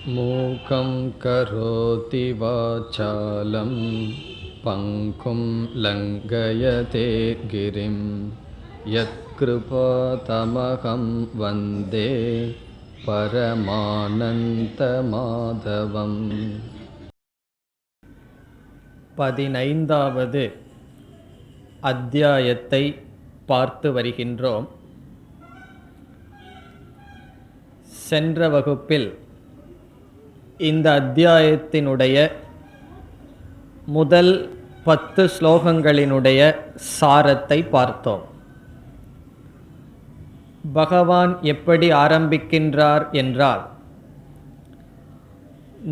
மூகம் கரோதி வாசாலம் பங்கும் லங்கயதே கிரிம் யத்கிருபா தமகம் வந்தே பரமானந்த மாதவம். 15வது அத்தியாயத்தை பார்த்து வருகின்றோம். சென்ற வகுப்பில் இந்த அத்தியாயத்தினுடைய முதல் 10 ஸ்லோகங்களினுடைய சாரத்தை பார்த்தோம். பகவான் எப்படி ஆரம்பிக்கின்றார் என்றால்,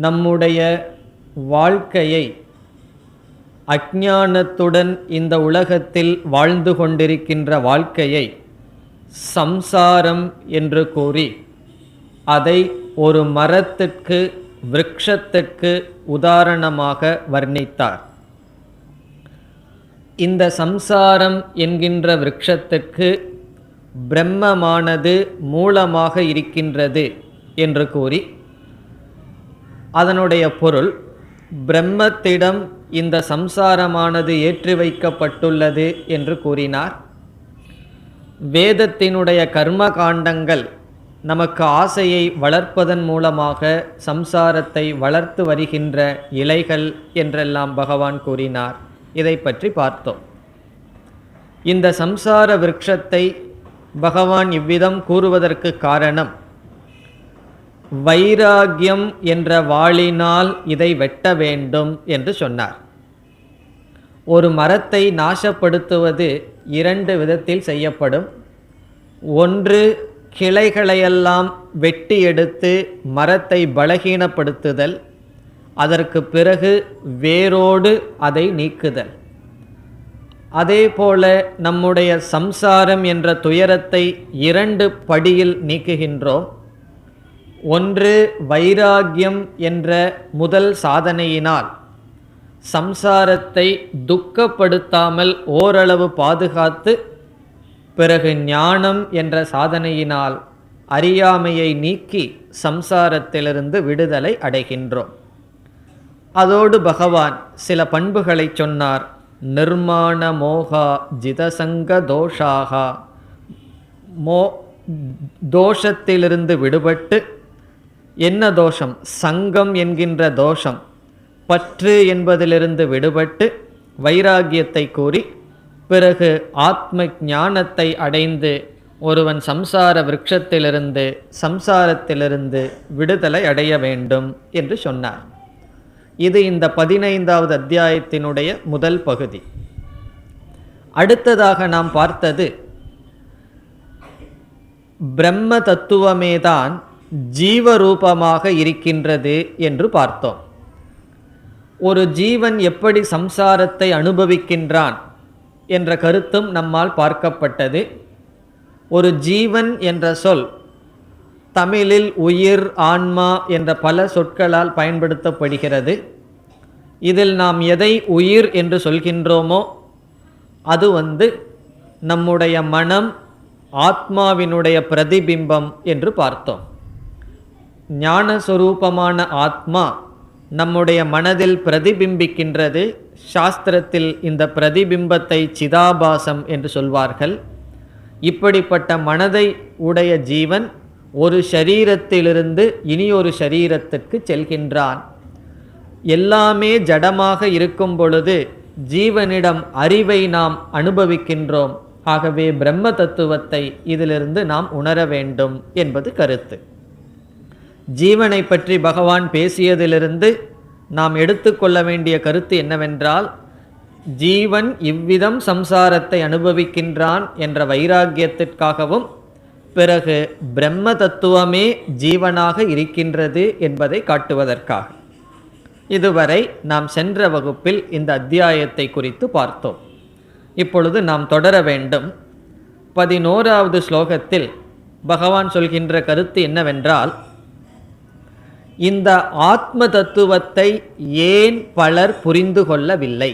நம்முடைய வாழ்க்கையை அஞ்ஞானத்துடன் இந்த உலகத்தில் வாழ்ந்து கொண்டிருக்கின்ற வாழ்க்கையை சம்சாரம் என்று கூறி அதை ஒரு மரத்திற்கு விருட்சத்திற்கு உதாரணமாக வர்ணித்தார். இந்த சம்சாரம் என்கின்ற விருட்சத்திற்கு பிரம்மமானது மூலமாக இருக்கின்றது என்று கூறி, அதனுடைய பொருள் பிரம்மத்திடம் இந்த சம்சாரமானது ஏற்றி வைக்கப்பட்டுள்ளது என்று கூறினார். வேதத்தினுடைய கர்ம காண்டங்கள் நமக்கு ஆசையை வளர்ப்பதன் மூலமாக சம்சாரத்தை வளர்த்து வருகின்ற இலைகள் என்றெல்லாம் பகவான் கூறினார். இதை பற்றி பார்த்தோம். இந்த சம்சார விருட்சத்தை பகவான் இவ்விதம் கூறுவதற்கு காரணம், வைராகியம் என்ற வாளினால் இதை வெட்ட வேண்டும் என்று சொன்னார். ஒரு மரத்தை நாசப்படுத்துவது 2 விதத்தில் செய்யப்படும். ஒன்று, கிளைகளையெல்லாம் வெட்டி எடுத்து மரத்தை பலகீனப்படுத்துதல், அதற்கு பிறகு வேரோடு அதை நீக்குதல். அதேபோல நம்முடைய சம்சாரம் என்ற துயரத்தை 2 படியில் நீக்குகின்றோம். ஒன்று, வைராகியம் என்ற முதல் சாதனையினால் சம்சாரத்தை துக்கப்படுத்தாமல் ஓரளவு பாதுகாத்து, பிறகு ஞானம் என்ற சாதனையினால் அறியாமையை நீக்கி சம்சாரத்திலிருந்து விடுதலை அடைகின்றோம். அதோடு பகவான் சில பண்புகளை சொன்னார். நிர்மாண மோகா ஜிதசங்க தோஷாகா, தோஷத்திலிருந்து விடுபட்டு, என்ன தோஷம்? சங்கம் என்கின்ற தோஷம், பற்று என்பதிலிருந்து விடுபட்டு வைராகியத்தை கூறி, பிறகு ஆத்ம ஞானத்தை அடைந்து ஒருவன் சம்சார விருட்சத்திலிருந்து சம்சாரத்திலிருந்து விடுதலை அடைய வேண்டும் என்று சொன்னார். இது இந்த 15வது அத்தியாயத்தினுடைய முதல் பகுதி. அடுத்ததாக நாம் பார்த்தது, பிரம்ம தத்துவமேதான் ஜீவரூபமாக இருக்கின்றது என்று பார்த்தோம். ஒரு ஜீவன் எப்படி சம்சாரத்தை அனுபவிக்கின்றான் என்ற கருத்தும் நம்மால் பார்க்கப்பட்டது. ஒரு ஜீவன் என்ற சொல் தமிழில் உயிர், ஆன்மா என்ற பல சொற்களால் பயன்படுத்தப்படுகிறது. இதில் நாம் எதை உயிர் என்று சொல்கின்றோமோ அது நம்முடைய மனம், ஆத்மாவினுடைய பிரதிபிம்பம் என்று பார்த்தோம். ஞானஸ்வரூபமான ஆத்மா நம்முடைய மனதில் பிரதிபிம்பிக்கின்றது. சாஸ்திரத்தில் இந்த பிரதிபிம்பத்தை சிதாபாசம் என்று சொல்வார்கள். இப்படிப்பட்ட மனதை உடைய ஜீவன் ஒரு ஷரீரத்திலிருந்து இனியொரு ஷரீரத்திற்கு செல்கின்றான். எல்லாமே ஜடமாக இருக்கும் பொழுது ஜீவனிடம் அறிவை நாம் அனுபவிக்கின்றோம். ஆகவே பிரம்ம தத்துவத்தை இதிலிருந்து நாம் உணர வேண்டும் என்பது கருத்து. ஜீவனை பற்றி பகவான் பேசியதிலிருந்து நாம் எடுத்துக்கொள்ள வேண்டிய கருத்து என்னவென்றால், ஜீவன் இவ்விதம் சம்சாரத்தை அனுபவிக்கின்றான் என்ற வைராகியத்திற்காகவும், பிறகு பிரம்ம தத்துவமே ஜீவனாக இருக்கின்றது என்பதை காட்டுவதற்காக. இதுவரை நாம் சென்ற வகுப்பில் இந்த அத்தியாயத்தை குறித்து பார்த்தோம். இப்பொழுது நாம் தொடர வேண்டும். 11வது ஸ்லோகத்தில் பகவான் சொல்கின்ற கருத்து என்னவென்றால், இந்த ஆத்ம தத்துவத்தை ஏன் பலர் புரிந்து கொள்ளவில்லை?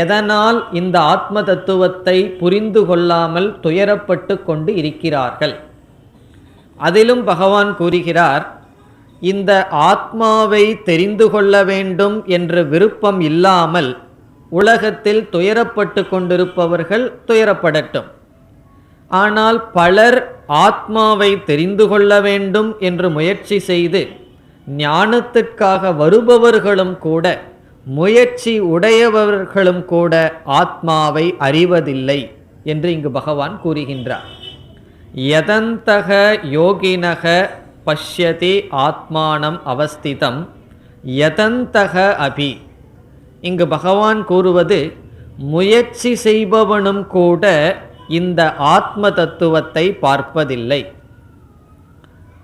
எதனால் இந்த ஆத்ம தத்துவத்தை புரிந்து கொள்ளாமல் துயரப்பட்டு கொண்டு இருக்கிறார்கள்? அதிலும் பகவான் கூறுகிறார், இந்த ஆத்மாவை தெரிந்து கொள்ள வேண்டும் என்ற விருப்பம் இல்லாமல் உலகத்தில் துயரப்பட்டு கொண்டிருப்பவர்கள் துயரப்படட்டும். ஆனால் பலர் ஆத்மாவை தெரிந்து கொள்ள வேண்டும் என்று முயற்சி செய்து ஞானத்திற்காக வருபவர்களும் கூட, முயற்சி உடையவர்களும் கூட ஆத்மாவை அறிவதில்லை என்று இங்கு பகவான் கூறுகின்றார். யதந்தக யோகினக பஷ்யதி ஆத்மானம் அவஸ்திதம் யதந்தக அபி. இங்கு பகவான் கூறுவது, முயற்சி செய்பவனும் கூட இந்த ஆத்ம தத்துவத்தை பார்ப்பதில்லை.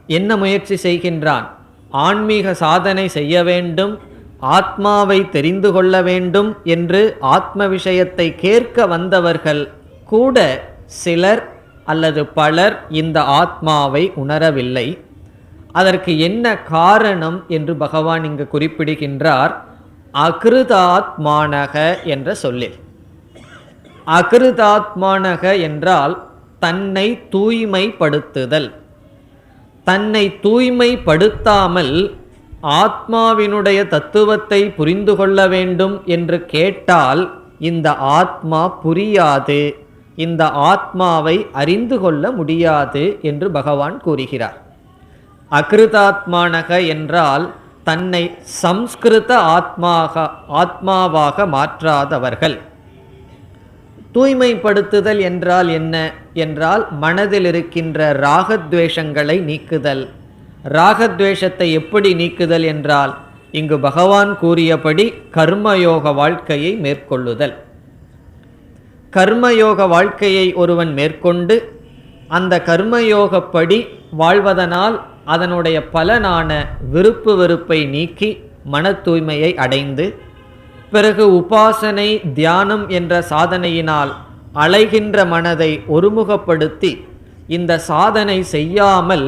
என்ன முயற்சி செய்கின்றான்? ஆன்மீக சாதனை செய்ய வேண்டும், ஆத்மாவை தெரிந்து கொள்ள வேண்டும் என்று ஆத்ம விஷயத்தை கேட்க வந்தவர்கள் கூட சிலர் அல்லது பலர் இந்த ஆத்மாவை உணரவில்லை. அதற்கு என்ன காரணம் என்று பகவான் இங்கு குறிப்பிடுகின்றார். அகிருதாத்மானக என்ற சொல்லில். அகிருதாத்மானக என்றால் தன்னை தூய்மைப்படுத்துதல். தன்னை தூய்மைப்படுத்தாமல் ஆத்மாவினுடைய தத்துவத்தை புரிந்து கொள்ள வேண்டும் என்று கேட்டால் இந்த ஆத்மா புரியாது, இந்த ஆத்மாவை அறிந்து கொள்ள முடியாது என்று பகவான் கூறுகிறார். அகிருதாத்மானக என்றால் தன்னை சம்ஸ்கிருத ஆத்மாவாக மாற்றாதவர்கள். தூய்மைப்படுத்துதல் என்றால் என்ன என்றால் மனதில் இருக்கின்ற ராகத்வேஷங்களை நீக்குதல். ராகத்வேஷத்தை எப்படி நீக்குதல் என்றால் இங்கு பகவான் கூறியபடி கர்மயோக வாழ்க்கையை மேற்கொள்ளுதல். கர்மயோக வாழ்க்கையை ஒருவன் மேற்கொண்டு அந்த கர்மயோகப்படி வாழ்வதனால் அதனுடைய பலனான விருப்பு வெறுப்பை நீக்கி மன தூய்மையை அடைந்து, பிறகு உபாசனை தியானம் என்ற சாதனையினால் அலைகின்ற மனதை ஒருமுகப்படுத்தி, இந்த சாதனை செய்யாமல்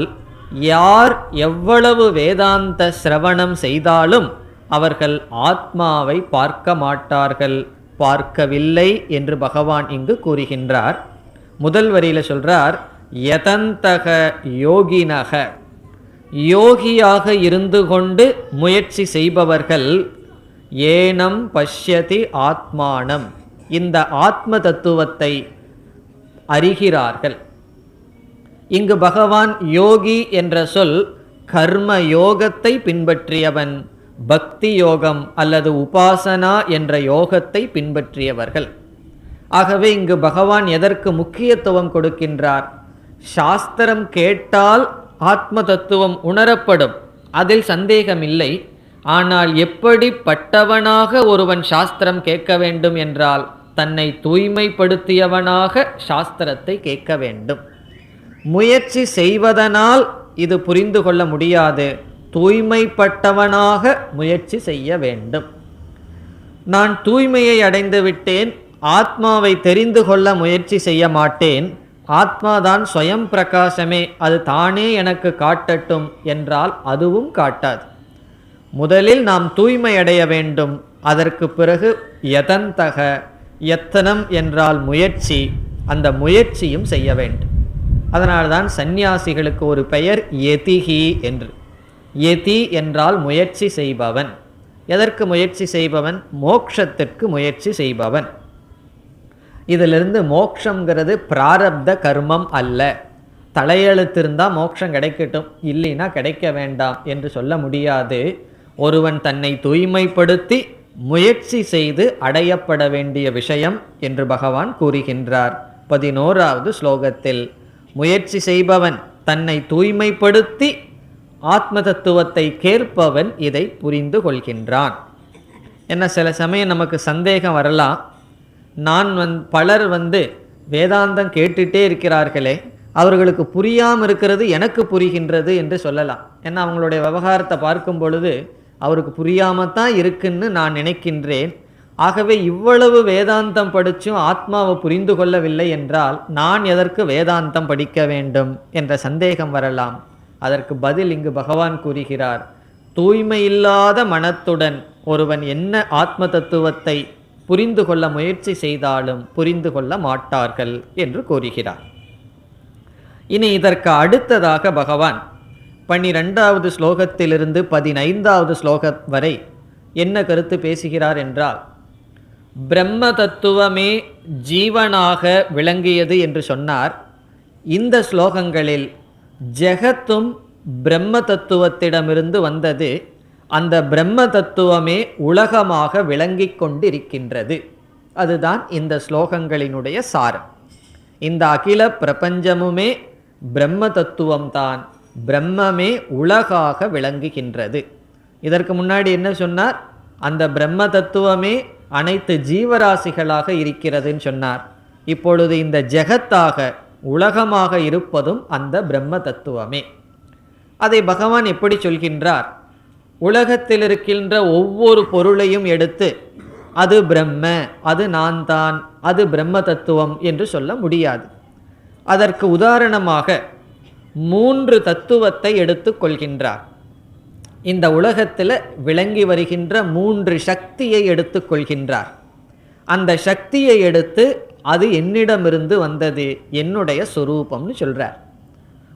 யார் எவ்வளவு வேதாந்த சிரவணம் செய்தாலும் அவர்கள் ஆத்மாவை பார்க்க மாட்டார்கள், பார்க்கவில்லை என்று பகவான் இங்கு கூறுகின்றார். முதல் வரியில சொல்றார், யதந்தக யோகினக. யோகியாக இருந்து கொண்டு முயற்சி செய்பவர்கள் ஏனம் பஷ்யதி ஆத்மானம், இந்த ஆத்ம தத்துவத்தை அறிகிறார்கள். இங்கு பகவான் யோகி என்ற சொல் கர்ம யோகத்தை பின்பற்றியவன், பக்தி யோகம் அல்லது உபாசனா என்ற யோகத்தை பின்பற்றியவர்கள். ஆகவே இங்கு பகவான் எதற்கு முக்கியத்துவம் கொடுக்கின்றார்? சாஸ்திரம் கேட்டால் ஆத்ம தத்துவம் உணரப்படும், அதில் சந்தேகமில்லை. ஆனால் எப்படிப்பட்டவனாக ஒருவன் சாஸ்திரம் கேட்க வேண்டும் என்றால் தன்னை தூய்மைப்படுத்தியவனாக சாஸ்திரத்தை கேட்க வேண்டும். முயற்சி செய்வதனால் இது புரிந்து கொள்ள முடியாது, தூய்மைப்பட்டவனாக முயற்சி செய்ய வேண்டும். நான் தூய்மையை அடைந்து விட்டேன், ஆத்மாவை தெரிந்து கொள்ள முயற்சி செய்ய மாட்டேன், ஆத்மாதான் ஸ்வயம் பிரகாசமே, அது தானே எனக்கு காட்டட்டும் என்றால் அதுவும் காட்டாது. முதலில் நாம் தூய்மை அடைய வேண்டும். அதற்கு பிறகு யதந்தக, யத்தனம் என்றால் முயற்சி, அந்த முயற்சியும் செய்ய வேண்டும். அதனால்தான் சந்நியாசிகளுக்கு ஒரு பெயர் யதிஹி என்று. யதி என்றால் முயற்சி செய்பவன். எதற்கு முயற்சி செய்பவன்? மோட்சத்திற்கு முயற்சி செய்பவன். இதிலிருந்து மோட்சங்கிறது பிராரப்த கர்மம் அல்ல. தலையெழுத்து இருந்தால் மோட்சம் கிடைக்கட்டும், இல்லைன்னா கிடைக்க வேண்டாம் என்று சொல்ல முடியாது. ஒருவன் தன்னை தூய்மைப்படுத்தி முயற்சி செய்து அடையப்பட வேண்டிய விஷயம் என்று பகவான் கூறுகின்றார் 11வது ஸ்லோகத்தில். முயற்சி செய்பவன் தன்னை தூய்மைப்படுத்தி ஆத்ம தத்துவத்தை கேட்பவன் இதை புரிந்து கொள்கின்றான். என்ன, சில சமயம் நமக்கு சந்தேகம் வரலாம், பலர் வேதாந்தம் கேட்டுட்டே இருக்கிறார்களே, அவர்களுக்கு புரியாமல் இருக்கிறது எனக்கு புரிகின்றது என்று சொல்லலாம். ஏன்னா அவங்களுடைய விவகாரத்தை பார்க்கும் பொழுது அவருக்கு புரியாமல் தான் இருக்குன்னு நான் நினைக்கின்றேன். ஆகவே இவ்வளவு வேதாந்தம் படித்தும் ஆத்மாவை புரிந்து கொள்ளவில்லை என்றால் நான் எதற்கு வேதாந்தம் படிக்க வேண்டும் என்ற சந்தேகம் வரலாம். அதற்கு பதில் இங்கு பகவான் கூறுகிறார், தூய்மையில்லாத மனத்துடன் ஒருவன் என்ன ஆத்ம தத்துவத்தை புரிந்து கொள்ள முயற்சி செய்தாலும் புரிந்து கொள்ள மாட்டார்கள் என்று கூறுகிறார். இனி இதற்கு அடுத்ததாக பகவான் 12வது ஸ்லோகத்திலிருந்து 15வது ஸ்லோகம் வரை என்ன கருத்து பேசுகிறார் என்றால், பிரம்ம தத்துவமே ஜீவனாக விளங்கியது என்று சொன்னார். இந்த ஸ்லோகங்களில் ஜெகத்தும் பிரம்ம தத்துவத்திடமிருந்து வந்தது, அந்த பிரம்ம தத்துவமே உலகமாக விளங்கி கொண்டிருக்கின்றது. அதுதான் இந்த ஸ்லோகங்களினுடைய சாரம். இந்த அகில பிரபஞ்சமுமே பிரம்ம தத்துவம்தான், பிரம்மமே உலகாக விளங்குகின்றது. இதற்கு முன்னாடி என்ன சொன்னார்? அந்த பிரம்ம தத்துவமே அனைத்து ஜீவராசிகளாக இருக்கிறதுன்னு சொன்னார். இப்பொழுது இந்த ஜெகத்தாக உலகமாக இருப்பதும் அந்த பிரம்ம தத்துவமே. அதை பகவான் எப்படி சொல்கின்றார்? உலகத்தில் இருக்கின்ற ஒவ்வொரு பொருளையும் எடுத்து அது பிரம்ம, அது நான் தான், அது பிரம்ம தத்துவம் என்று சொல்ல முடியாது. அதற்கு உதாரணமாக 3 தத்துவத்தை எடுத்து கொள்கின்றார். இந்த உலகத்தில் விளங்கி வருகின்ற 3 சக்தியை எடுத்து கொள்கின்றார். அந்த சக்தியை எடுத்து அது என்னிடமிருந்து வந்தது, என்னுடைய சொரூபம்னு சொல்றார்.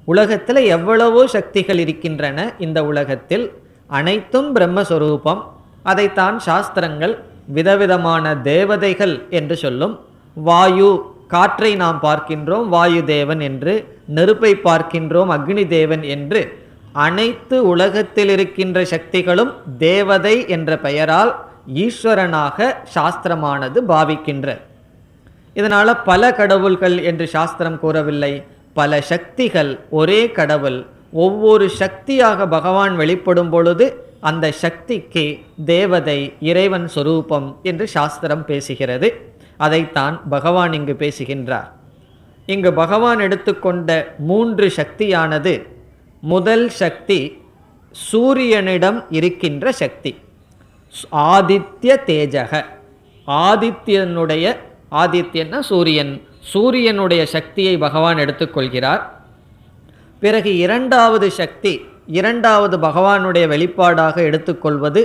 உலகத்தில் எவ்வளவோ சக்திகள் இருக்கின்றன. இந்த உலகத்தில் அனைத்தும் பிரம்மஸ்வரூபம். அதைத்தான் சாஸ்திரங்கள் விதவிதமான தேவதைகள் என்று சொல்லும். வாயு, காற்றை நாம் பார்க்கின்றோம் வாயு தேவன் என்று, நெருப்பை பார்க்கின்றோம் அக்னி தேவன் என்று, அனைத்து உலகத்தில் இருக்கின்ற சக்திகளும் தேவதை என்ற பெயரால் ஈஸ்வரனாக சாஸ்திரமானது பாவிக்கின்ற. இதனால் பல கடவுள்கள் என்று சாஸ்திரம் கூறவில்லை, பல சக்திகள், ஒரே கடவுள். ஒவ்வொரு சக்தியாக பகவான் வெளிப்படும் பொழுது அந்த சக்திக்கு தேவதை, இறைவன் சொரூபம் என்று சாஸ்திரம் பேசுகிறது. அதைத்தான் பகவான் இங்கு பேசுகின்றார். இங்கு பகவான் எடுத்துக்கொண்ட 3 சக்தியானது, முதல் சக்தி சூரியனிடம் இருக்கின்ற சக்தி, ஆதித்ய தேஜக. ஆதித்யனுடைய, ஆதித்யன்னா சூரியன், சூரியனுடைய சக்தியை பகவான் எடுத்துக்கொள்கிறார். பிறகு 2வது சக்தி, 2வது பகவானுடைய வெளிப்பாடாக எடுத்துக்கொள்வது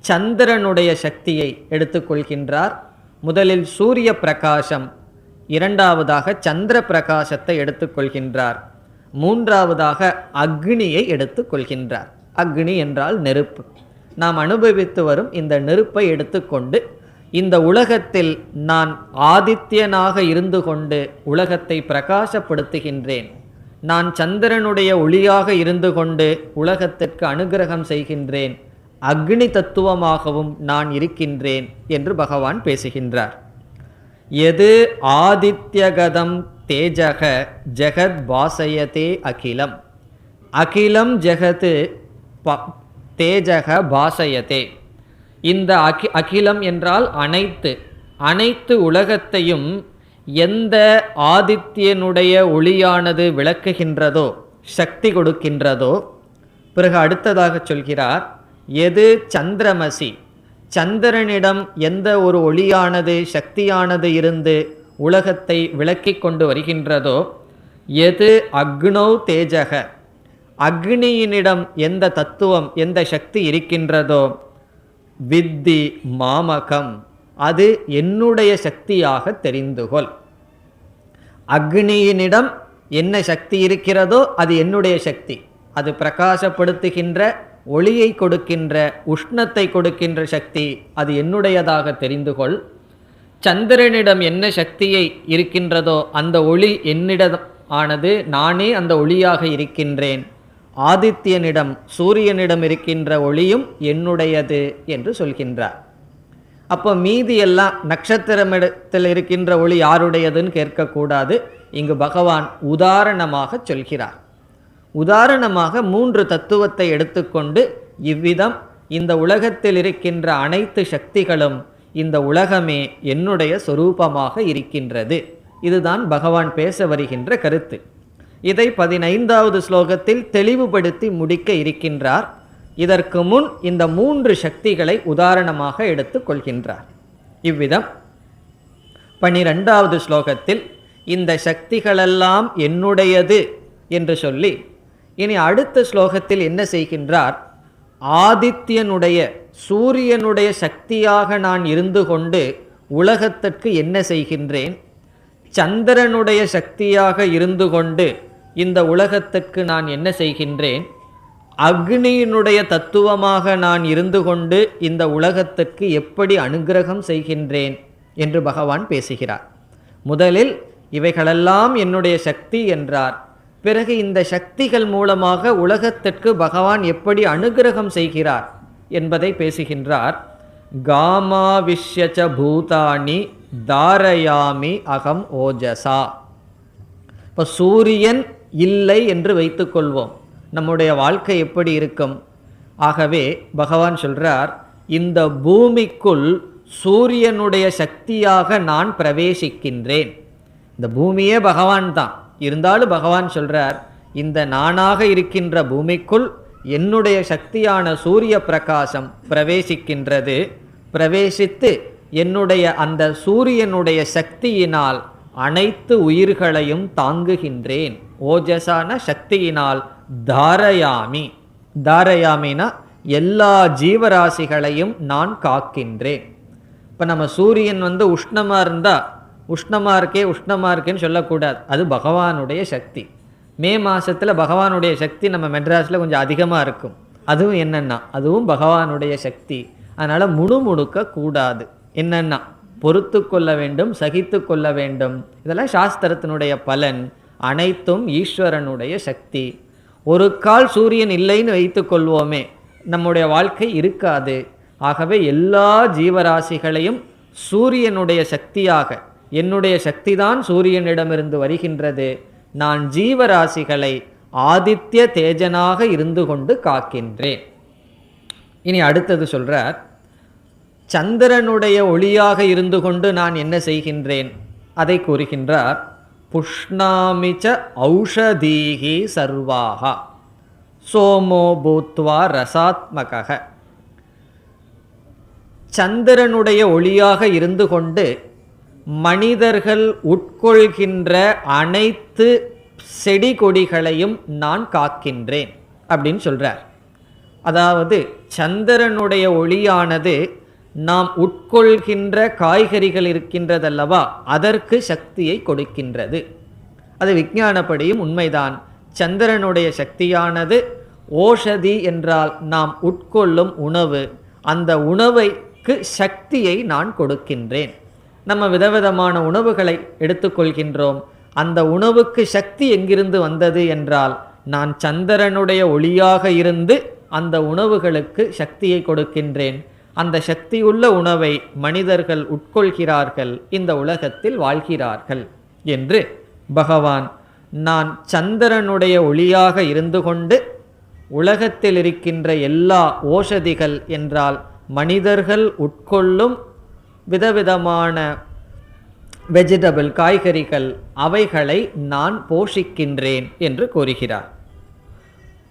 சந்திரனுடைய சக்தியை எடுத்துக்கொள்கின்றார். முதலில் சூரிய பிரகாசம், 2வதாக சந்திர பிரகாசத்தை எடுத்துக்கொள்கின்றார். 3வதாக அக்னியை எடுத்துக்கொள்கின்றார். அக்னி என்றால் நெருப்பு. நாம் அனுபவித்து வரும் இந்த நெருப்பை எடுத்துக்கொண்டு இந்த உலகத்தில் நான் ஆதித்யனாக இருந்து கொண்டு உலகத்தை பிரகாசப்படுத்துகின்றேன், நான் சந்திரனுடைய ஒளியாக இருந்து கொண்டு உலகத்திற்கு அனுகிரகம் செய்கின்றேன், அக்னி தத்துவமாகவும் நான் இருக்கின்றேன் என்று பகவான் பேசுகின்றார். எது ஆதித்யகதம் தேஜக ஜெகத் பாசயதே அகிலம். அகிலம் ஜெகத் தேஜக பாசயதே. இந்த அகிலம் என்றால் அனைத்து, அனைத்து உலகத்தையும் எந்த ஆதித்யனுடைய ஒளியானது விளக்குகின்றதோ, சக்தி கொடுக்கின்றதோ. பிறகு அடுத்ததாக சொல்கிறார், எது சந்திரமசி, சந்திரனிடம் எந்த ஒரு ஒளியானது, சக்தியானது இருந்து உலகத்தை விளக்கி கொண்டு வருகின்றதோ. எது அக்னௌ தேஜக, அக்னியினிடம் எந்த தத்துவம், எந்த சக்தி இருக்கின்றதோ. வித்தி மாமகம், அது என்னுடைய சக்தியாக தெரிந்துகொள். அக்னியினிடம் என்ன சக்தி இருக்கிறதோ அது என்னுடைய சக்தி, அது பிரகாசப்படுத்துகின்ற, ஒளியை கொடுக்கின்ற, உஷ்ணத்தை கொடுக்கின்ற சக்தி, அது என்னுடையதாக தெரிந்துகொள். சந்திரனிடம் என்ன சக்தியை இருக்கின்றதோ அந்த ஒளி என்னிடம் ஆனது, நானே அந்த ஒளியாக இருக்கின்றேன். ஆதித்யனிடம், சூரியனிடம் இருக்கின்ற ஒளியும் என்னுடையது என்று சொல்கின்றார். அப்போ மீதி எல்லாம் நட்சத்திரமிடத்தில் இருக்கின்ற ஒளி யாருடையதுன்னு கேட்கக்கூடாது. இங்கு பகவான் உதாரணமாக சொல்கிறார். உதாரணமாக 3 தத்துவத்தை எடுத்துக்கொண்டு இவ்விதம் இந்த உலகத்தில் இருக்கின்ற அனைத்து சக்திகளும், இந்த உலகமே என்னுடைய சொரூபமாக இருக்கின்றது. இதுதான் பகவான் பேச வருகின்ற கருத்து. இதை 15வது ஸ்லோகத்தில் தெளிவுபடுத்தி முடிக்க இருக்கின்றார். இதற்கு முன் இந்த 3 சக்திகளை உதாரணமாக எடுத்து கொள்கின்றார். இவ்விதம் 12வது ஸ்லோகத்தில் இந்த சக்திகளெல்லாம் என்னுடையது என்று சொல்லி, இனி அடுத்த ஸ்லோகத்தில் என்ன செய்கின்றார்? ஆதித்யனுடைய, சூரியனுடைய சக்தியாக நான் இருந்து கொண்டு உலகத்திற்கு என்ன செய்கின்றேன், சந்திரனுடைய சக்தியாக இருந்து கொண்டு இந்த உலகத்திற்கு நான் என்ன செய்கின்றேன், அக்னியினுடைய தத்துவமாக நான் இருந்து கொண்டு இந்த உலகத்துக்கு எப்படி அனுக்கிரகம் செய்கின்றேன் என்று பகவான் பேசுகிறார். முதலில் இவைகளெல்லாம் என்னுடைய சக்தி என்றார். பிறகு இந்த சக்திகள் மூலமாக உலகத்திற்கு பகவான் எப்படி அனுக்கிரகம் செய்கிறார் என்பதை பேசுகின்றார். காமாவிஷ்யச பூதானி தாரயாமி அகம் ஓஜசா. இப்போ சூரியன் இல்லை என்று வைத்துக்கொள்வோம், நம்முடைய வாழ்க்கை எப்படி இருக்கும்? ஆகவே பகவான் சொல்றார், இந்த பூமிக்குள் சூரியனுடைய சக்தியாக நான் பிரவேசிக்கின்றேன். இந்த பூமியே பகவான் தான், இருந்தாலும் பகவான் சொல்றார், இந்த நானாக இருக்கின்ற பூமிக்குள் என்னுடைய சக்தியான சூரிய பிரகாசம் பிரவேசிக்கின்றது. பிரவேசித்து என்னுடைய அந்த சூரியனுடைய சக்தியினால் அனைத்து உயிர்களையும் தாங்குகின்றேன். ஓஜசான சக்தியினால் தாரயாமி, தாரயாமினா எல்லா ஜீவராசிகளையும் நான் காக்கின்றேன். இப்போ நம்ம சூரியன் உஷ்ணமாக இருந்தால் உஷ்ணமாக இருக்கேன்னு சொல்லக்கூடாது, அது பகவானுடைய சக்தி. மே மாதத்தில் பகவானுடைய சக்தி நம்ம மெட்ராஸில் கொஞ்சம் அதிகமாக இருக்கும். அதுவும் என்னென்னா அதுவும் பகவானுடைய சக்தி. அதனால் முணுமுணுக்க கூடாது. என்னென்னா பொறுத்து கொள்ள வேண்டும், சகித்து கொள்ள வேண்டும். இதெல்லாம் சாஸ்திரத்தினுடைய பலன். அனைத்தும் ஈஸ்வரனுடைய சக்தி. ஒரு கால் சூரியன் இல்லைன்னு வைத்து கொள்வோமே, நம்முடைய வாழ்க்கை இருக்காது. ஆகவே எல்லா ஜீவராசிகளையும் சூரியனுடைய சக்தியாக, என்னுடைய சக்தி தான் சூரியனிடமிருந்து வருகின்றது. நான் ஜீவராசிகளை ஆதித்ய தேஜனாக இருந்து கொண்டு காக்கின்றேன். இனி அடுத்தது சொல்றார், சந்திரனுடைய ஒளியாக இருந்து கொண்டு நான் என்ன செய்கின்றேன் அதை கூறுகின்றார். புஷ்ணாமிச்ச ஔஷதீஹி சர்வாஹா சோமோ பூத்வா ரசாத்மக. சந்திரனுடைய ஒளியாக இருந்து கொண்டு மனிதர்கள் உட்கொள்கின்ற அனைத்து செடி கொடிகளையும் நான் காக்கின்றேன் அப்படின்னு சொல்றார். அதாவது சந்திரனுடைய ஒளியானது நாம் உட்கொள்கின்ற காய்கறிகள் இருக்கின்றதல்லவா, அதற்கு சக்தியை கொடுக்கின்றது. அது விஞ்ஞானப்படியும் உண்மைதான். சந்திரனுடைய சக்தியானது ஓஷதி என்றால் நாம் உட்கொள்ளும் உணவு, அந்த உணவைக்கு சக்தியை நான் கொடுக்கின்றேன். நம்ம விதவிதமான உணவுகளை எடுத்துக்கொள்கின்றோம். அந்த உணவுக்கு சக்தி எங்கிருந்து வந்தது என்றால், நான் சந்திரனுடைய ஒளியாக இருந்து அந்த உணவுகளுக்கு சக்தியை கொடுக்கின்றேன். அந்த சக்தியுள்ள உணவை மனிதர்கள் உட்கொள்கிறார்கள், இந்த உலகத்தில் வாழ்கிறார்கள் என்று பகவான் நான் சந்திரனுடைய ஒளியாக இருந்து கொண்டு உலகத்தில் இருக்கின்ற எல்லா ஓஷதிகள் என்றால் மனிதர்கள் உட்கொள்ளும் விதவிதமான வெஜிடபிள் காய்கறிகள், அவைகளை நான் போஷிக்கின்றேன் என்று கூறுகிறார்.